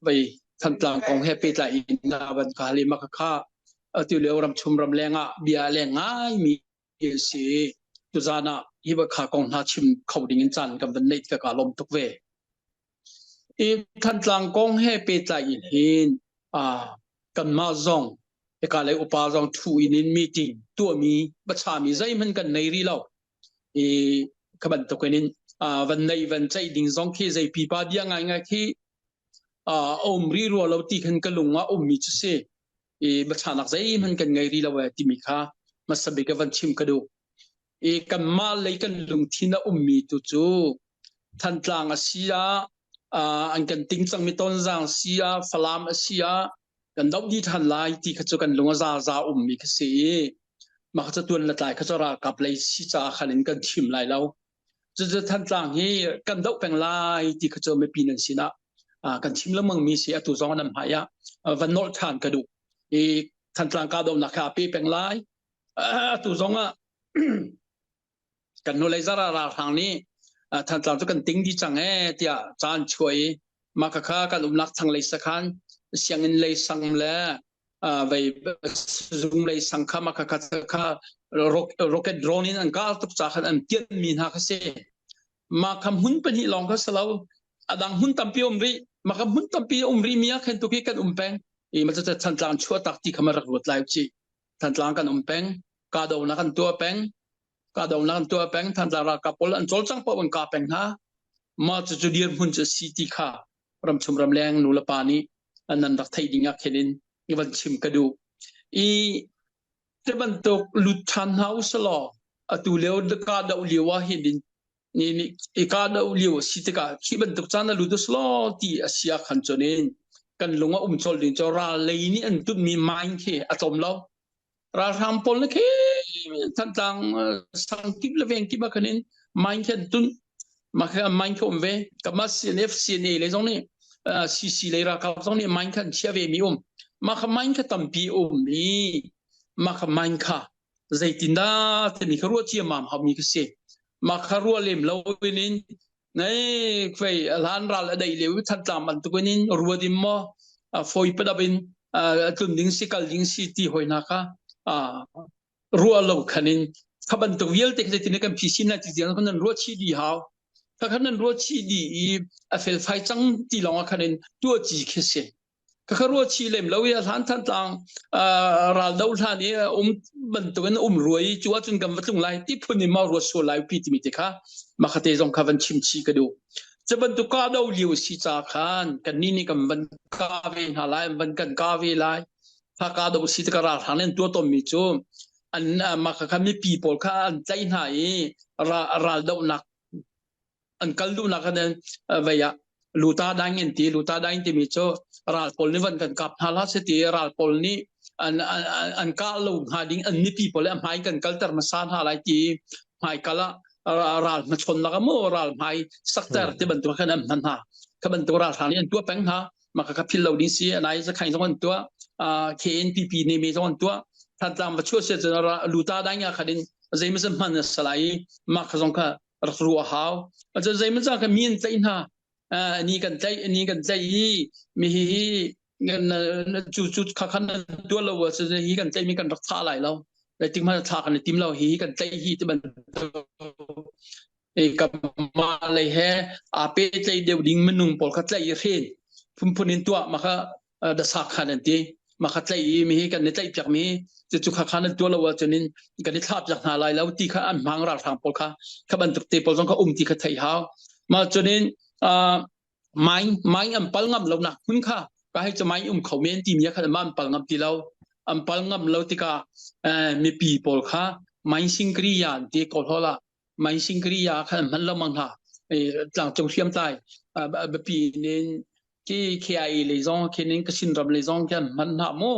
vai thantlang kong happy la ina ban kali makakha atu leuram chumram lenga bia lengai mi si tuzana hiba kha kong na chim khoding in chan kam ban nei ka kalom tukwe e thantlang kong happy la in hin kan ma zong e ka le upa zong thu in meeting tu mi bacha mi zai man kan nei ri lo e kaban to kenin van nei van chai ding zong khi zai pi pa dia ngai khi om ri ro lo ti khan kalunga mi chu se e bacha nak zai man kan ngai ri lo wa ti mi kha masabe ka van chim ka do e kan ma le kan lung thina mi tu chu than tlang asia an kan ting chang mi ton jang sia falam asia kan dau di than lai ti kha chu kan lunga za mi ka se ma kha tun la tai kha ra kap lai si cha khanin kan thim lai lo chu than tlang hi kan dau peng lai ti kha chu me pinan sina kan chim lamang mi si atu zong nam haya van nol than ka du e than tlang ka do na kha pe peng lai atu zong kan no lai zara ra thang ni than tlang chu kan ting di chang tia chan choi ma kha kan nak thang lai sakhan siang in lai sang la vai zoom lai sang kha ma kha rocket drone in an ka tuk cha khan an tian min ha kha se ma kham hun pan hi long kha salo adang hun tampi umri ma kham hun tampi umri mia khan tu ki kan umpeng e ma cha than tlang chua tak ti khama rak rot lai chi than tlang kan umpeng ka do na kan tua peng ka do na kan tua peng than tlang ra ka pol an chol chang pa ban ka peng ha ma chu dir hun cha city kha ram chum ram leng nu la pa ni anan dak thai dinga khenin iwan chim kadu e teban tok luthan house lo atu leo de ka da uliwa hidin ni e ka da uliwa sitika khiban tok chana ludus lo ti asia khan chonin kan lunga chol din chora leini an tu mi mind khe atom lo ra ram pol ne khe tan tang sang kip le ven ki ba khanin mind khe tun ma kha mind ko ve kama cnf cna le zong ni cc le ra ka zong ni mind khan chia ve mi ma kha mind kha tampi mi ma kha mind kha zaitinda te ni kharu chi mam ha mi ka se ma kharu lem lo winin nei khwei lan ral dai le than tlam man tu nin ruadim mo foi padabin tlum ding sikal ding city hoina kha ruwa lo khanin khaban to wiel tek tin kan phisin na ti jang kan ro chi di haw ka khanan ro chi di a fel phai chang ti long khanin tu chi khese ka kharu chi lem lo ya than than tang ral dau tha ni ban to kan ruai chuwa chun kam watung lai ti phuni ma ro so lai pi ti mi te kha ma khate jong khavan chim chi ka do chaban tu ka dau liu si cha khan kan ni kam ban ka ve ha lai ban kan ka ve lai pha ka dau si ta ra thanen tu to mi chu an ma kha mi people kha an chai nai ral dau nak an kal du nak an ve ya luta dangin ti luta dain ti mi cho ral pol ni van kan kap hala se ti ral pol ni an ka lo ha ding an ni people am hai kan kaltar masan ha lai ti mai kala ral ma chon la mo ral mai saktar ti ban tu kan am han ha ka ban tu ral thani an tu peng ha ma ka phil lo din si anai za khai zong an tu knpp ni me zong an tu than tlam ba chu se luta dang ya khadin zai ma san man salai ma kha zong ka ru haw a zai ma za ka min chai na ni kan chai mi hi ngan chu kha khan tu lo wa se hi kan chai mi kan rak tha lai lo lai ting ma tha kan tim lo hi kan chai hi ti ban e ka ma lai he a pe chai deu ding manung pol kha chai ren phunin tu ma kha da sa khan an ti ma kha chai mi hi kan ne chai pyak mi chu kha khan tu lo wa chunin kan ni thap jak na lai lo ti kha an mang ra thang pol kha ban tuk te pol jong kha ti kha thai haw ma chunin mai am pal ngam lo na hun kha ka hai cha mai khomen ti mi kha man pal ngam ti lo am pal ngam lo ti ka mi pi pol kha mai singkri yan ti ko hola mai singkri ya kha man lo mang ha tlang chong thiam tai ba pi nen ki KIA le zong kenin ka sin ram le zong kan man ha mo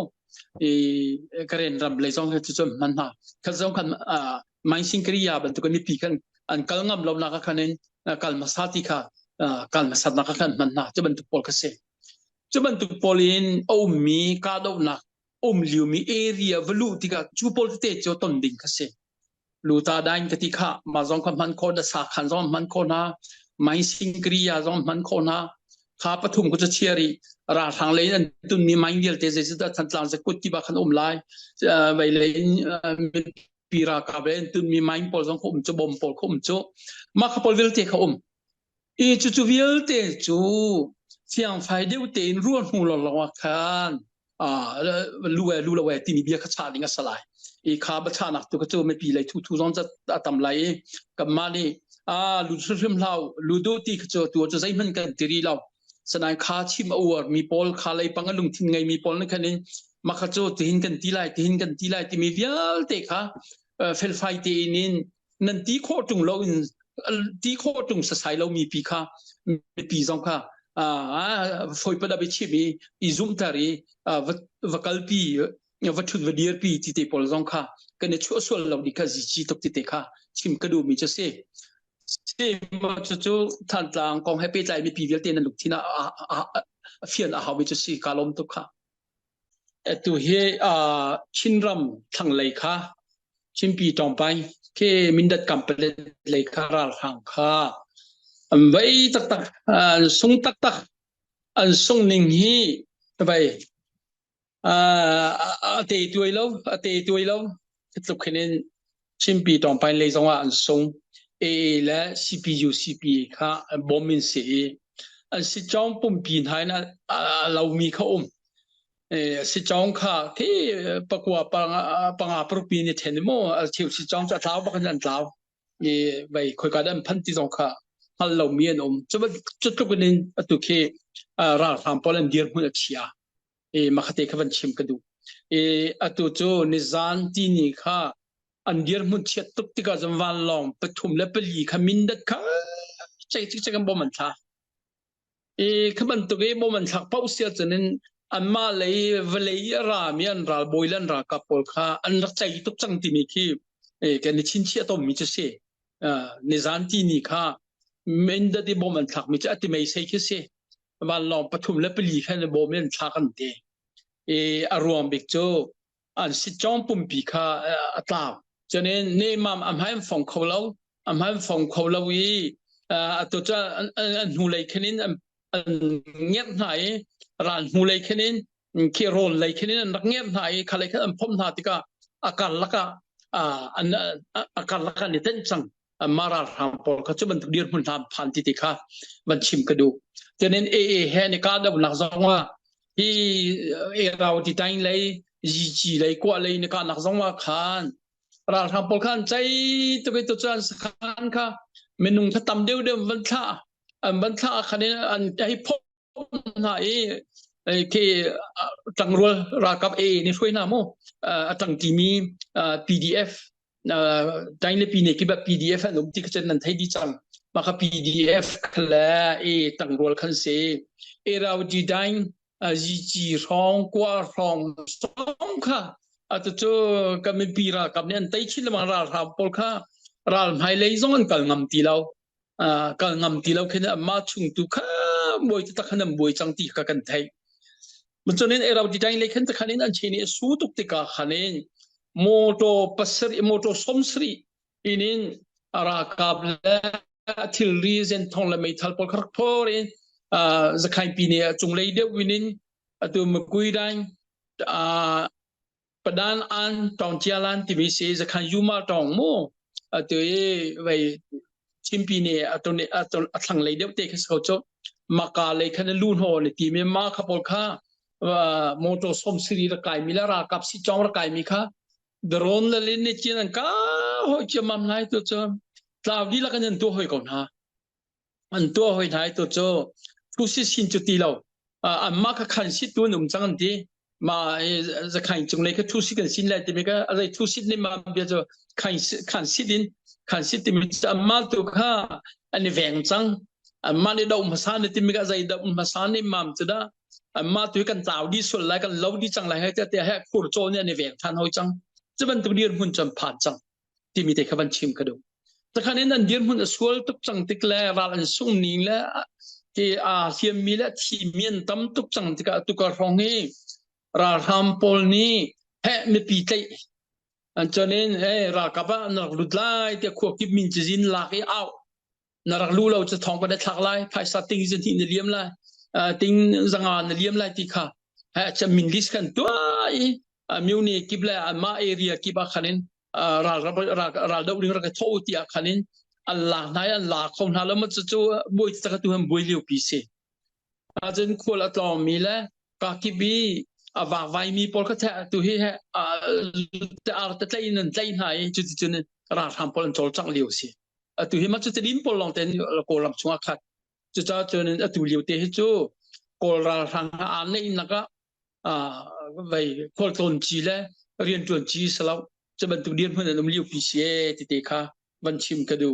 karen ram le zong ka chu man ha kha zong kan mai singkri ya ban tu kan mi pi kan an kal ngam lo na ka khanen kal masati kha kal masat na ka kan man na chaban tu pol ka se chaban tu polin mi ka do na liu mi area valu ti ka chu pol te cho ton ding ka se luta dain ka ti kha ma zong kan man ko da sa khan zong man ko na mai singkriya zong man khona kha pathum ko chiari ra thang le an tun mi mai dial te je da than tlang se kutti ba khan lai vai le pira ka ben tun mi mai pol zong khum chu bom pol khum chu ma kha pol vil te kha e chu vil te chu siang phai deu te in ruan hu lo lo khan lu la we ti ni bia kha cha dinga salai e kha ba cha nak tu ka chu me pi lai thu zong za tam lai ka ma ni lu shrim lau lu do ti ka chu tu chu zai man kan ti ri lau sanai kha chim awar mi pol kha lai pangalung thin ngai mi pol na khanin ma kha chu tin kan ti lai ti mi vial te kha fel fai te inin nan ti kho tung lo in ti kho tung sa sai lo mi pi kha mi pi zong kha foi pada be chi mi izum tari vakalpi vathut vadir pi ti te pol zong kha kan ne chu sol lo di kha ji chi tok ti te kha chim ka du mi cha se ma chu than tlang kong happy lai mi pi vial te nan luk thina fian a hawi chu si kalom tok kha tu he chinram thang lai kha chimpi tong pai ke mindat kamplet lai kha ral hang kha vai tak sung tak an sung ning hi vai te tuai lo tluk khinen chimpi tong pai lai zonga an sung e la CPU CPA kha bomin se an si chong pum pin hai na lau mi kha si chong kha the pakwa panga propi ni then mo chiu si chong cha tlaw ba kan tlaw e vai khoi ka dan phan ti zong kha hal lo mien chuba chutuk nin atu ke ra tham polan dir mun achia e makhate khavan chim kadu e atu chu nizan ti ni kha an dir mun chet tuk ti ka jamwan long pathum la pali khamin dat kha chai kam bo man tha e khaban tu ge bo man thak pau sia chanin amma lei velei ra mian ral boilan ra ka pol kha an rak chai tuk chang ti mi khi e ke ni chin chi atom mi che se nizan ti ni kha men da di bo man thak mi cha ti mai sei khi se wan long pathum la pali kha ne bo men thak an te e aruam bik chu an si chong pum pi kha atlaw chanen ne mam am haim phong kholo am haim phong kholo wi atu cha an hu lai khanin an ngep nai ran hu lai khanin ke rol lai khanin an ngep nai khalai kha an phom na tika akal laka an akal laka ni ten chang mara ram pol kha chu ban dir mun tham phan ti kha ban chim ka du chanen he ni ka da nak zongwa hi raw ti tain lai ji lai kwa lai ni ka nak zongwa khan ra ram pol khan chai tu ke tu chan khan kha menung tha tam deu dem ban tha khanin an ai phom na ke tangrol ra kap ni thoi na mo atang ti mi PDF tain le pi ne ki ba PDF an ti ka chen nan thai di chang ma kha PDF khala tangrol khan se raw di dain ji rong kwa rong song kha atu chu kam pi ra kam ne an tai chin ma ra pol kha ral mai lei zong an kal ngam ti lau khena ma chung tu kha boi ta khanam boi chang ti ka kan thai mun chonen raw di dain le khan ta khanin an chini su tuk ti ka khanin moto somsri inin ara kabla thil reason thong la mai thal pol khar thorin zakai pi ne chung lei de winin atu makui dang padan an tong chialan ti mi se zakai yuma tong mo atu vai chimpi ne atone athang lei de te kho cho maka le khan lun ho le ti me ma khapol kha moto somsri ra kai milara kap si chong ra kai mi kha drone la lin ne chin ka ho chamam nai to cho tlaw di la kan to hoi kon ha an to hoi nai to cho tu si sin chu ti lo amma kha khan si tu num chang ti ma za khai chung le kha tu si kan sin la ti me ka ai tu si ne ma bia cho khan si din khan si ti mi amma tu kha ani veng chang amma ne dau ma sa ne ti me ka zai dau ma sa ne mam chu da amma tu kan tlaw di sul la kan lo di chang la ha te ha kur cho ne veng than hoi chang ban tu dir mun cham phan chang ti mi te khaban chim ka do ta khanen an dir mun aswal tuk chang tik la ral an sung ni la ke hiam mi la thi mien tam tuk chang tika tu ka rong hi ra ram pol ni he mi pi tai an chonen ra ka ba na rudlai te kho ki min jin la ke au narak lulaw cha thong pa de thak lai phai sa ting jin hin liam lai ting zanga na liam lai ti kha ha cha min list kan to ai miuni kibla ma area kiba khanin ral dau ring ra ka tho ti khanin Allah na ya la khom na lam chu boi ta ka tu ham boi liu pi se a jen khol atlom mi la ka kibi ava vai mi pol ka tha tu hi ha ta ar ta tlai nan tlai hai chu chu ne ra tham pol chol chang liu si tu hi ma chu tin pol long ten ko lam chunga khat chu cha chu ne tu liu te hi chu ko ra thang an nei na ka vai khol ton chi la rian tuan chi salau cha ban tu dien phun nam liu pi se ti te kha ban chim ka du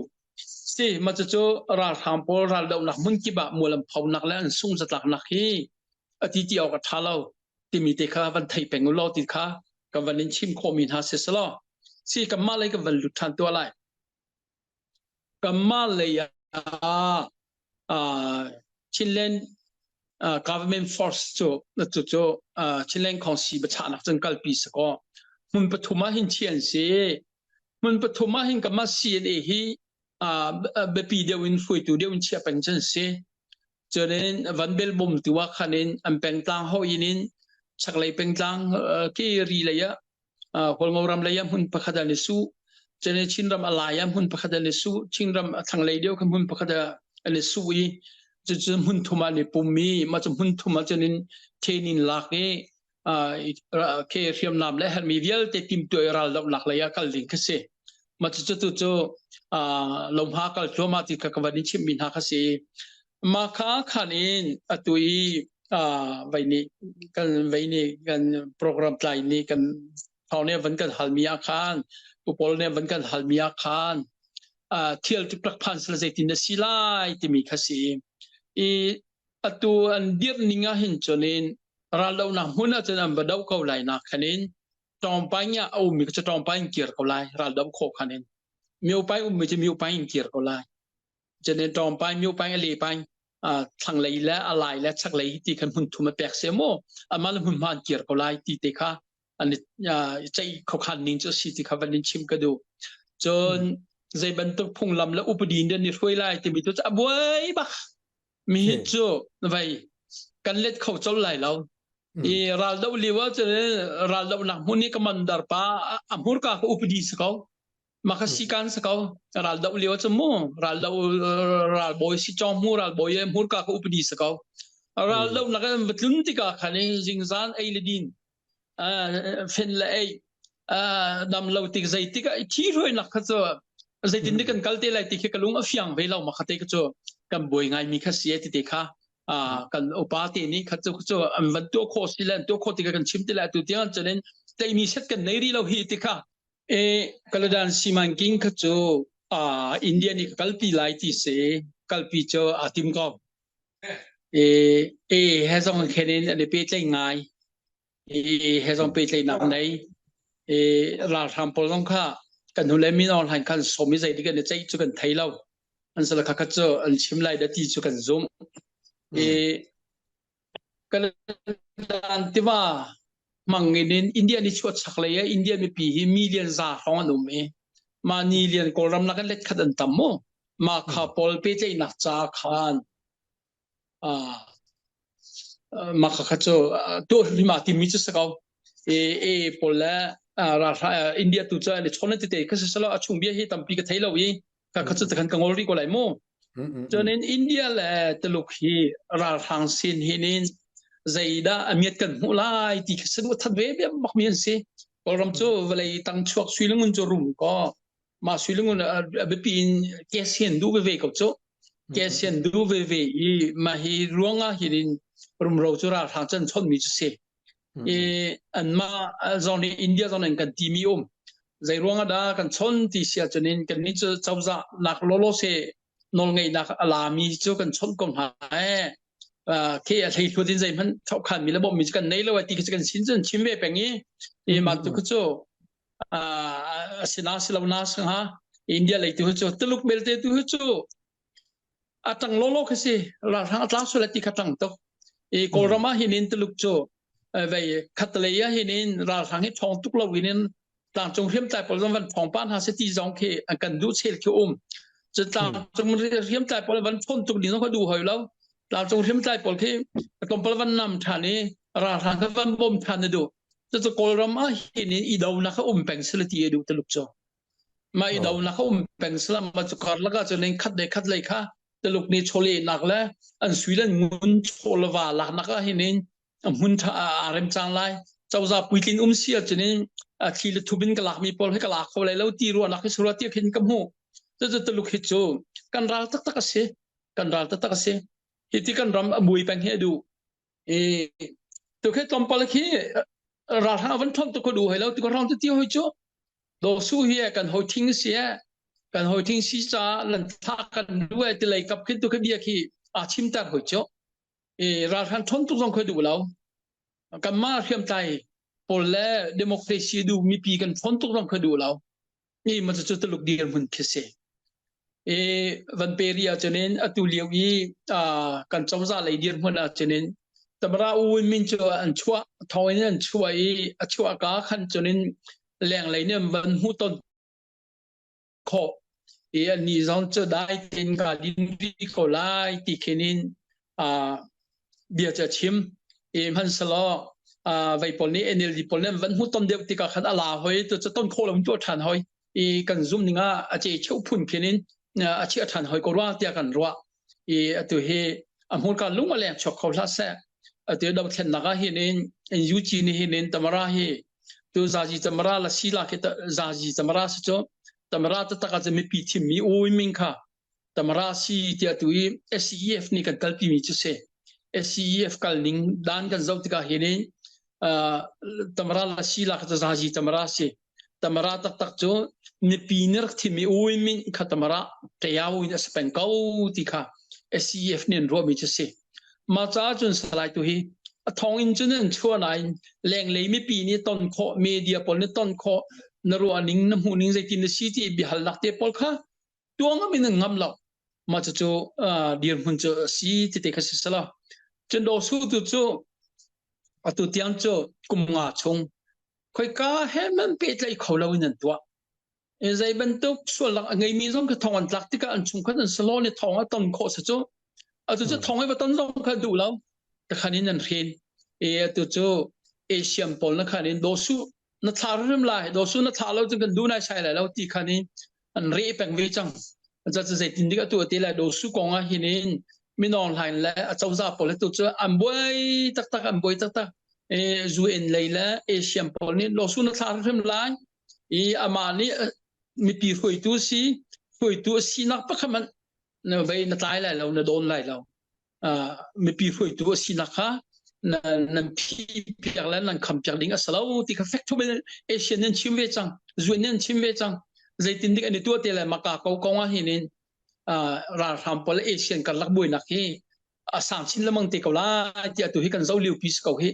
si ma chu ra tham pol ra dau nak mun ki ba mo lam phau nak la an sung za tak nak hi ati ti au ka thalau ti mi te kha van thai peng lo ti kha ka van nin chim kho min ha se salo si ka ma lai ka van lu than to lai ka ma lai ya Chilean government force to Chilean consi ba cha nak chang kal pi sa ko mun pathuma hin chian se mun pathuma hin ka ma CNA hi be pi de win foi tu de win chia pen chen se cho nên vấn bel bom tu wa khanin am peng tang ho inin chaklai peng tang ki ri la ya hol ngoram la ya hun pakhada le su cho nên chinram alaya hun pakhada le su chinram thanglai deu kham hun pakhada le su yi chu hun thuma le pummi ma chu hun thuma cho nên thenin lak e ke riam nam le har mi vial te tim tu ral dam lak la ya kal ding khase ma chu chu lom ha kal choma ti ka kawani chim min ha khase ma kha khanin atui vai ni kan program tlai ni kan thau ne van kan halmia khan upol ne van kan halmia khan thial ti plak phan sla zaitin na silai ti mi khasi I atu an dir ninga hin chonin ralo na huna chan ba dau ko lai na khanin tong panya au mi ka tong pan kier ko lai ral dau kho khanin miu pai mi che miu pai kier ko lai chanen tong pai miu pai le pai thang lai la alai la chak lai ti khan hun thuma pek se mo amal hun man kier ko lai ti te kha an chai kho khan ning cho si ti kha van chim ka do chon zai ban tu phung lam la updin de ni roi lai ti mi tu cha boi ba mi chu vai kan let khau chol lai lo I ral dau liwa che ral dau nak huni kamandar pa amur ka ko updi sakau makasikan sakau ral dau liwa che mo ral boy si chong mu ral boy mur ka ko updi sakau ral dau nak betlun ti ka khani jingzan ai ledin fen la ai dam lo ti zai ti ka thi roi nak kha cho zai tin kan kalte lai ti ke kalung afyang ve lo ma khate ka cho kan boy ngai mi kha sie ti te kha kan opati ni kha cho am van to kho silan to kho ti kan chim ti la tu tian chen tai mi set kan nei ri lo hi ti kha kaladan siman king kha cho India ni kalpi lai ti se kalpi cho atim ko he song khenin ane pe tlai ngai he song pe tlai nak nei ra tham pol long kha kan hu le min on han kan somi zai ti kan chai chu kan thai lo an sala kha cho an chim lai da ti chu kan zoom kaladan tiwa manginin India ni chot saklaya India mi pi hi million za hong no me ma ni lian koram na kan let khadan tammo ma kha pol pe chai na cha khan ma kha cho to ri ma ti mi chu sakau pol la ra India tu cha le chona ti te ka sala achung bia hi tampi ka thailo wi ka kha chu kan kangol ri ko lai mo cho nên India là từ lúc khi ra hàng xin hinin zaida amiat kan mulai ti sadu that ve be mak mian se koram cho velai tang chuak suilungun cho rum ko ma suilungun be pin kesian du ve ko cho kesian du ve I ma hi ruanga hirin rum ro cho ra thang chen chon mi se an ma zone India zone kan ti mi zai ruanga da kan chon ti sia chonin kan ni cho chawza nak lolo se nol ngai nak alami chu kan chon kong ha ke a thei thu din zai man thau khan mi la bom mi kan nei lo ti kan sin chen chim ve pengi ma tu ku chu asina silawna sang ha India lai tu chu tuluk belte tu chu atang lolo khasi la thang atla su la ti khatang to korama hinin tuluk chu vai khatleya hinin ra thang he thong tuk lo winin tang chung hrim tai pol van phong pan ha se ti jong ke kan du chel ke จะตามจงเรียมใจปอลวันพ้นตุกนี้ต้องดูหอยแล้วตามจงเรียมใจปอลที่ตรงปอลวันนำฐานนี้ราทางก็วันบ่มฐานดูจะกอลรำเห็นอีดาวนักแปงสลตีดูตลุกจ่อมาอีดาวนักแปงสลัมมาจุกอลแล้วก็จะเล่นคัดเลยค่ะตลุกนี้โชเลนักแล้วอันสวีเดนมุนโชลวาลักนักเห็นมุนอาเรมจังไลเจ้าจะปุยลินเสียจะนี่ทีละทุบินกลักมีปอลให้กลักเขาเลยแล้วตีรัวนักสุรตีเห็นกำหูจะตลุกฮิตโจกันรัลตักเสฮิติกันรำบุยแปงให้ดูตัวแค่ตอมปอลคีราทาวันท่องตัวก็ดูให้แล้วตัวเราจะเที่ยวให้โจโดสู้เฮียกันหอยทิ้งเสียกันหอยทิ้งซีซ่าลันทักกันด้วยที่เลยกับขึ้นตัวก็เบียคีอาชิมตาหอยโจราทาท่องตัวต้องเคยดูแล้วกันมาเทียมใจพอแล้วเดโมคราซีดูมีปีกันท่องตัวต้องเคยดูแล้วนี่มันจะตลุกเดียร์มันคิดเสียวันเปรียจะเน้นอตุเลียวอีกันจอมซาเลยเดียร์มันจะเน้นแต่เมื่อวันมินจะอันชัวทอยเนี่ยอันชัวชัวก้าขันจะเน้นแรงเลยเนี่ยมันหูต้นขออันนี้เราจะได้เป็นการดินวิโกไลที่เขนินเบียจะชิมมันสลอไว้ปนนี้เอเนลดีปนเนี่ยมันหูต้นเดียวที่กับขันอาลาหอยตัวจะต้นโคลมตัวทันหอยกันซุ่มนึงอาจจะเชี่ยวพุ่นเขนินอาชีพทันหอยก็ว่าเตียกันรัวตัวเฮอำหัวการลุงมาแรงชกเขาลัดแซ่ตัวดาวเทียนนักเฮนินยูจีนี่เฮนินตมราเฮตัวซาจิตมราละสีลาเกตซาจิตมราสโจตมราตตะกะจะมีปีทิมมีโอวิมิงค่ะตมราสีเตียตัว SEF นี่กันตัลปีมีจุเซ SEF กันลิงด้านกันเจ้าติกาเฮนินตมราละสีลาเกตซาจิตมราเซตมราตักโจนิปีนรักที่มีโอวิมิงค่ะตมราเตียวอินสเปนเกาติค่ะ SEF นี่รวมมีจุเซมาจ้าจนสลายตัวฮีทองอินจนชั่วไหนแรงเลยไม่ปีนี้ต้นโคเมเดียปอลนี่ต้นโคนรัวนิ่งน้ำหูนิ่งใจกินซีที่บิฮัลลักเตปอลค่ะตัวงั้นมีหนึ่งงำหลับมาจะโจเดียร์มันจะซีที่เตะสิสละจนโดสู้ตัวโจตัวเตียงโจกุมงาชงค่อยก้าให้มันเป็ดเลยเขาเราอินตัวใจบรรทุกส่วนหลักไงมีต้องคือทองอันหลักที่การชงกันสโลนี่ทองต้นโคสโจตัวจะทองให้ว่าต้นต้องคือดูแล้วแต่คันนี้นั่นเห็นตัวจะเอเชียนปอลนะคันนี้โดสู้นัทธาเริ่มไล่โดสู้นัทธาเราจึงกันดูนายชายแล้วที่คันนี้อันเรียบเป็นวิจังจะใจตินดีกับตัวที่แล้วโดสู้กองอ่ะเห็นไม่นอนหายแล้วเจ้าซาปอลตัวจะอันบวยตักอันบวยตักจูเอ็นเลยแล้วเอเชียนปอลนี่โดสู้นัทธาเริ่มไล่อามานี่มีปีคุยตัวสีนักปะขมันเนี่ยไปนัดไล่แล้วเนี่ยโดนไล่แล้วมีปีคุยตัวสินะคะนั่นพี่แล้วนั่นคำจากลิงอัสลาวที่เขาแฟกทุกเป็นเอเชียนชิมเวจังจูเนียนชิมเวจังใจตินดิกันในตัวเตลมากาเขากงว่าเห็นราทำพอลเอเชียนกันลักบุยนักที่สามชิ้นละมังติกเอาละที่ตัวที่กันเจ้าเลี้ยวพิสเขาที่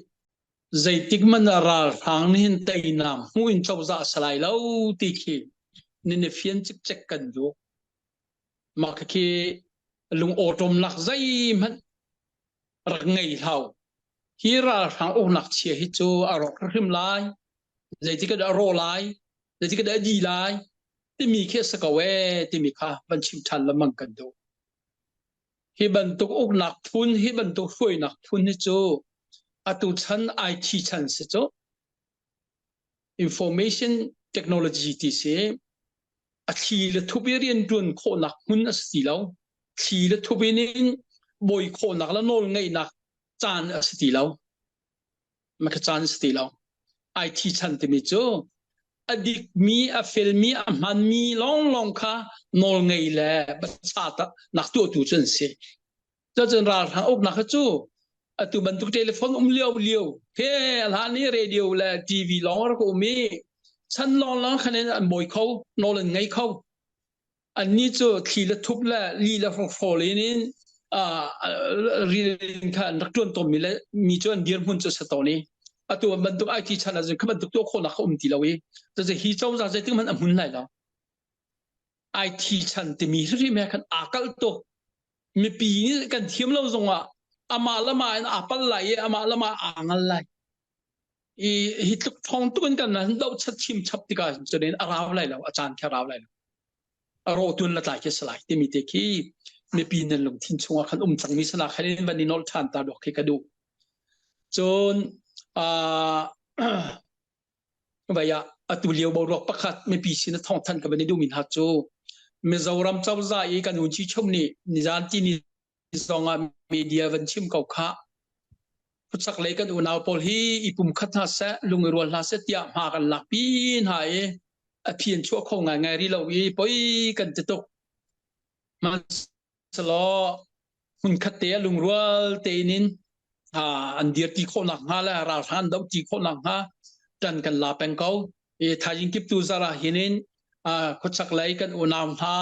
ใจติกมันราทางนี้เห็นใจน้ำหูอินเจ้าจะสลายแล้วที่ที่นี่เนี่ยเฟียนจิกกันอยู่มาคือลุงโอตมนักใจมันรักไงเท่าฮีราทางอกนักเชียฮิจูอารมณ์ริมไลใจที่ก็ได้โรไลใจที่ก็ได้ดีไลที่มีแค่สกเวที่มีค่ะบัญชีทันละมังกันดูฮีบันตุกอกนักทุนฮีบันตุกช่วยนักทุนฮิจูอตุชันไอทีชันสิจู information technology ที่เสียอาชีพทุบเรียนจนโคนักหุ่นอสิแล้วชีพทุบเรียนบ่อยโคนักแล้วโน่นไงนักจานอสิแล้วมันก็จานอสิแล้วไอทีชันที่มีจูอดีตมีอฟิลมีมันมีลองค่ะโน่นไงแหละบัตรตานักตัวจนเสียจะจนราทางอกนักจูตัวบรรทุกโทรศัพท์เลี้ยวเฮ้หลานนี่เรดิโอและทีวีลองแล้วก็มีฉันลองคะแนนอันบ่อยเขาโน่นไงเขาอันนี้จะทีละทุบและลีละฟอลเลนินเรียนค่ะนักจวนตัวมีจวนเดียร์หุ่นจะสตอนี้ตัวบรรทุกไอทีชันอาจจะบรรทุกตัวคนนักตีละเว้แต่จะฮีเจ้าจะถึงมันหุ่นไหนแล้วไอทีชันที่มีเรื่องแม้กันอากาศตัวมีปีนี้กันเทียมเราส่งว่าอามาละมาอาปัลไหลอามาละมาอ่างอะไรฮิตทองตุนกันนั้นเราชัดชิมชับติกาจะเรียนอาราวอะไรแล้วอาจารย์แค่ราวอะไร รอตุนละตายke salai te mi te ki me pi nan long thin chunga khan chang mi sana khanin ban nol than ta dok ke kadu chon baya atuliu borok pakhat me pi sin thong than ka ban du min ha chu Mizoram chawza e kanun chi chomni nizan ti ni zonga media van chim kau kha puchak le kan unaw pol hi ipum khatna sa lungirwal na se tia ma kan lakpin ha e a phian chu kho nga ngai ri lo wi poi kan te tok ma slo hun khatte lungrual te nin an dir ti kho nak ha la ra han dau ti kho nak ha tan kan la peng kau e thajin kip tu zara hinin khuchak lai kan unam ha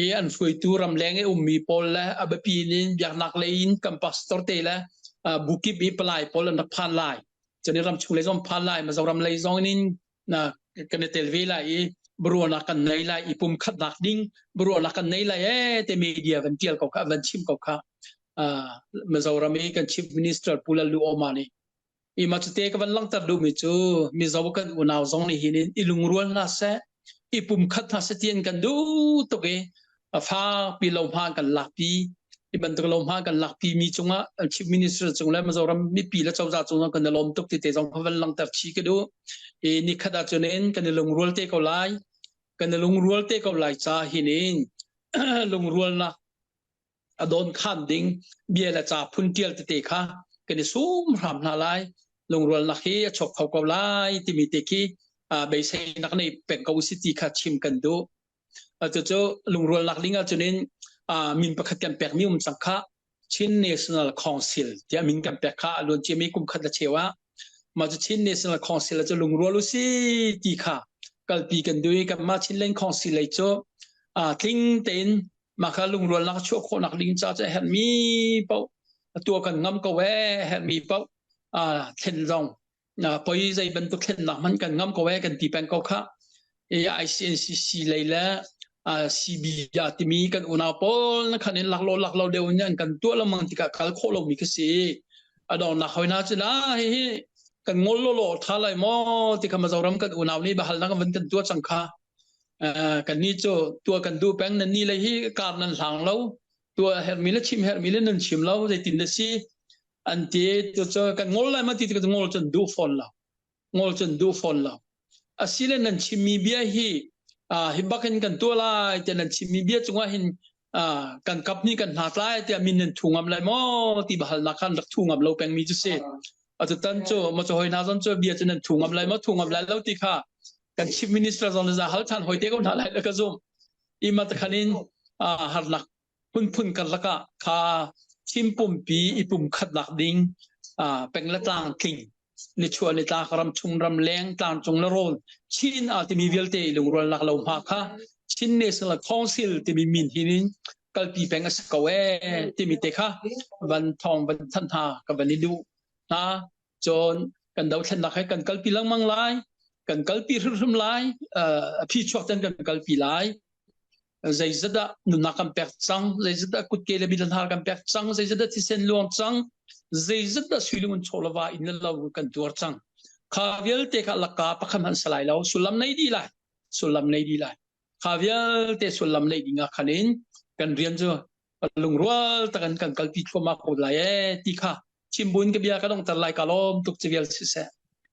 e an foi tu ram leng e mi pol la abapi nin biak nak lein kam pastor te la buki bi plai pol na phan lai chani ram chule zom phan lai ma zoram lai zong nin na kan tel vela e bro na kan nei lai ipum khat nak ding bro na kan nei lai e te media van tial ko ka van chim ko ka ma zoram e kan chief minister pulal lu omani i ma chute ka van lang tar du mi chu mi zaw kan unaw zong ni hinin ilungrual na se ipum khat na se tien kan du to ke fa pi lo pha kan lakpi iban to lo pha kan lakpi mi chunga chief minister chungla ma zoram mi pi la chawza chunga kan lom tok ti te jong van lang tar chi ke du e ni khada chunen kan lungrual te ko lai kan lungrual te ko lai cha hinin lungrual na adon khan ding biela cha phun tial te te kha kan sum ram na lai lungrual na khi chok khau ko lai ti mi te ki bai sai nak nei pek ko city kha chim kan do cho lungrual nak linga chunin min pakhat kan pek mi sangkha chin national council tia min kan pek kha lon che mi kum khat la chewa ma chin national council cho lungrual lu si ti kha kalpi kan dui kan ma chin len council lai cho thing ten ma kha lungrual nak cho kho nak ling cha han mi pau tua kan ngam ko we han mi pau thlen rong poi zai ban tu thlen na man kan ngam ko we kan ti pen ko kha ICNCC leila CB ya timi kan una pol na khanin laklo de unyan kan tu la mang tika kal kho lo mi ka si adon na khoina chila hi kan ngol lo thalai mo tika ma zoram kan una ni bahal na kan tu changkha kan ni cho tua kan du peng na ni le hi kar nan hlang lo tua her mi le nan chim lo zai tin da si anti to cho kan ngol lai ma ti ka ngol chen du fon la asile nan chimi bia hi hibakan kan tu lai te nan chimi bia chunga hin kan kapni kan na lai te min nan thungam lai mo ti bahal na khan rak thungam lo peng mi ju se atu tan cho ma cho hoi na zon cho bia chen nan thungam lai lo ti kha kan chief minister zon za hal than hoite ko na lai la ka zum i mat khanin har nak phun kan laka kha chimpum pi ipum khat nak ding peng la tang king ni chua ni ta kharam chung ram leng tang chung la ron chin ti mi velte lungrol lak lo ma kha chin national council ti mi min hinin kalpi peng as ka we ti mi te kha ban thong ban than tha ka ban du na chon kan dau thlen nak hai kan kalpi lang mang lai kan kalpi rum lai phi chok tan kan kalpi lai zai zada nu nakam pek chang zai zada kut ke le bilan har kam pek chang zai zada ti sen luang chang zai zada suilun cholawa in la kan tur chang khavial te kha laka pakham han salai lo sulam nei di lai khavial te sulam nei dinga khanin kan rian jo lungrual ta kan kalpi thoma ko lai ti kha chimbun ke bia ka dong tar lai kalom tuk chivial si se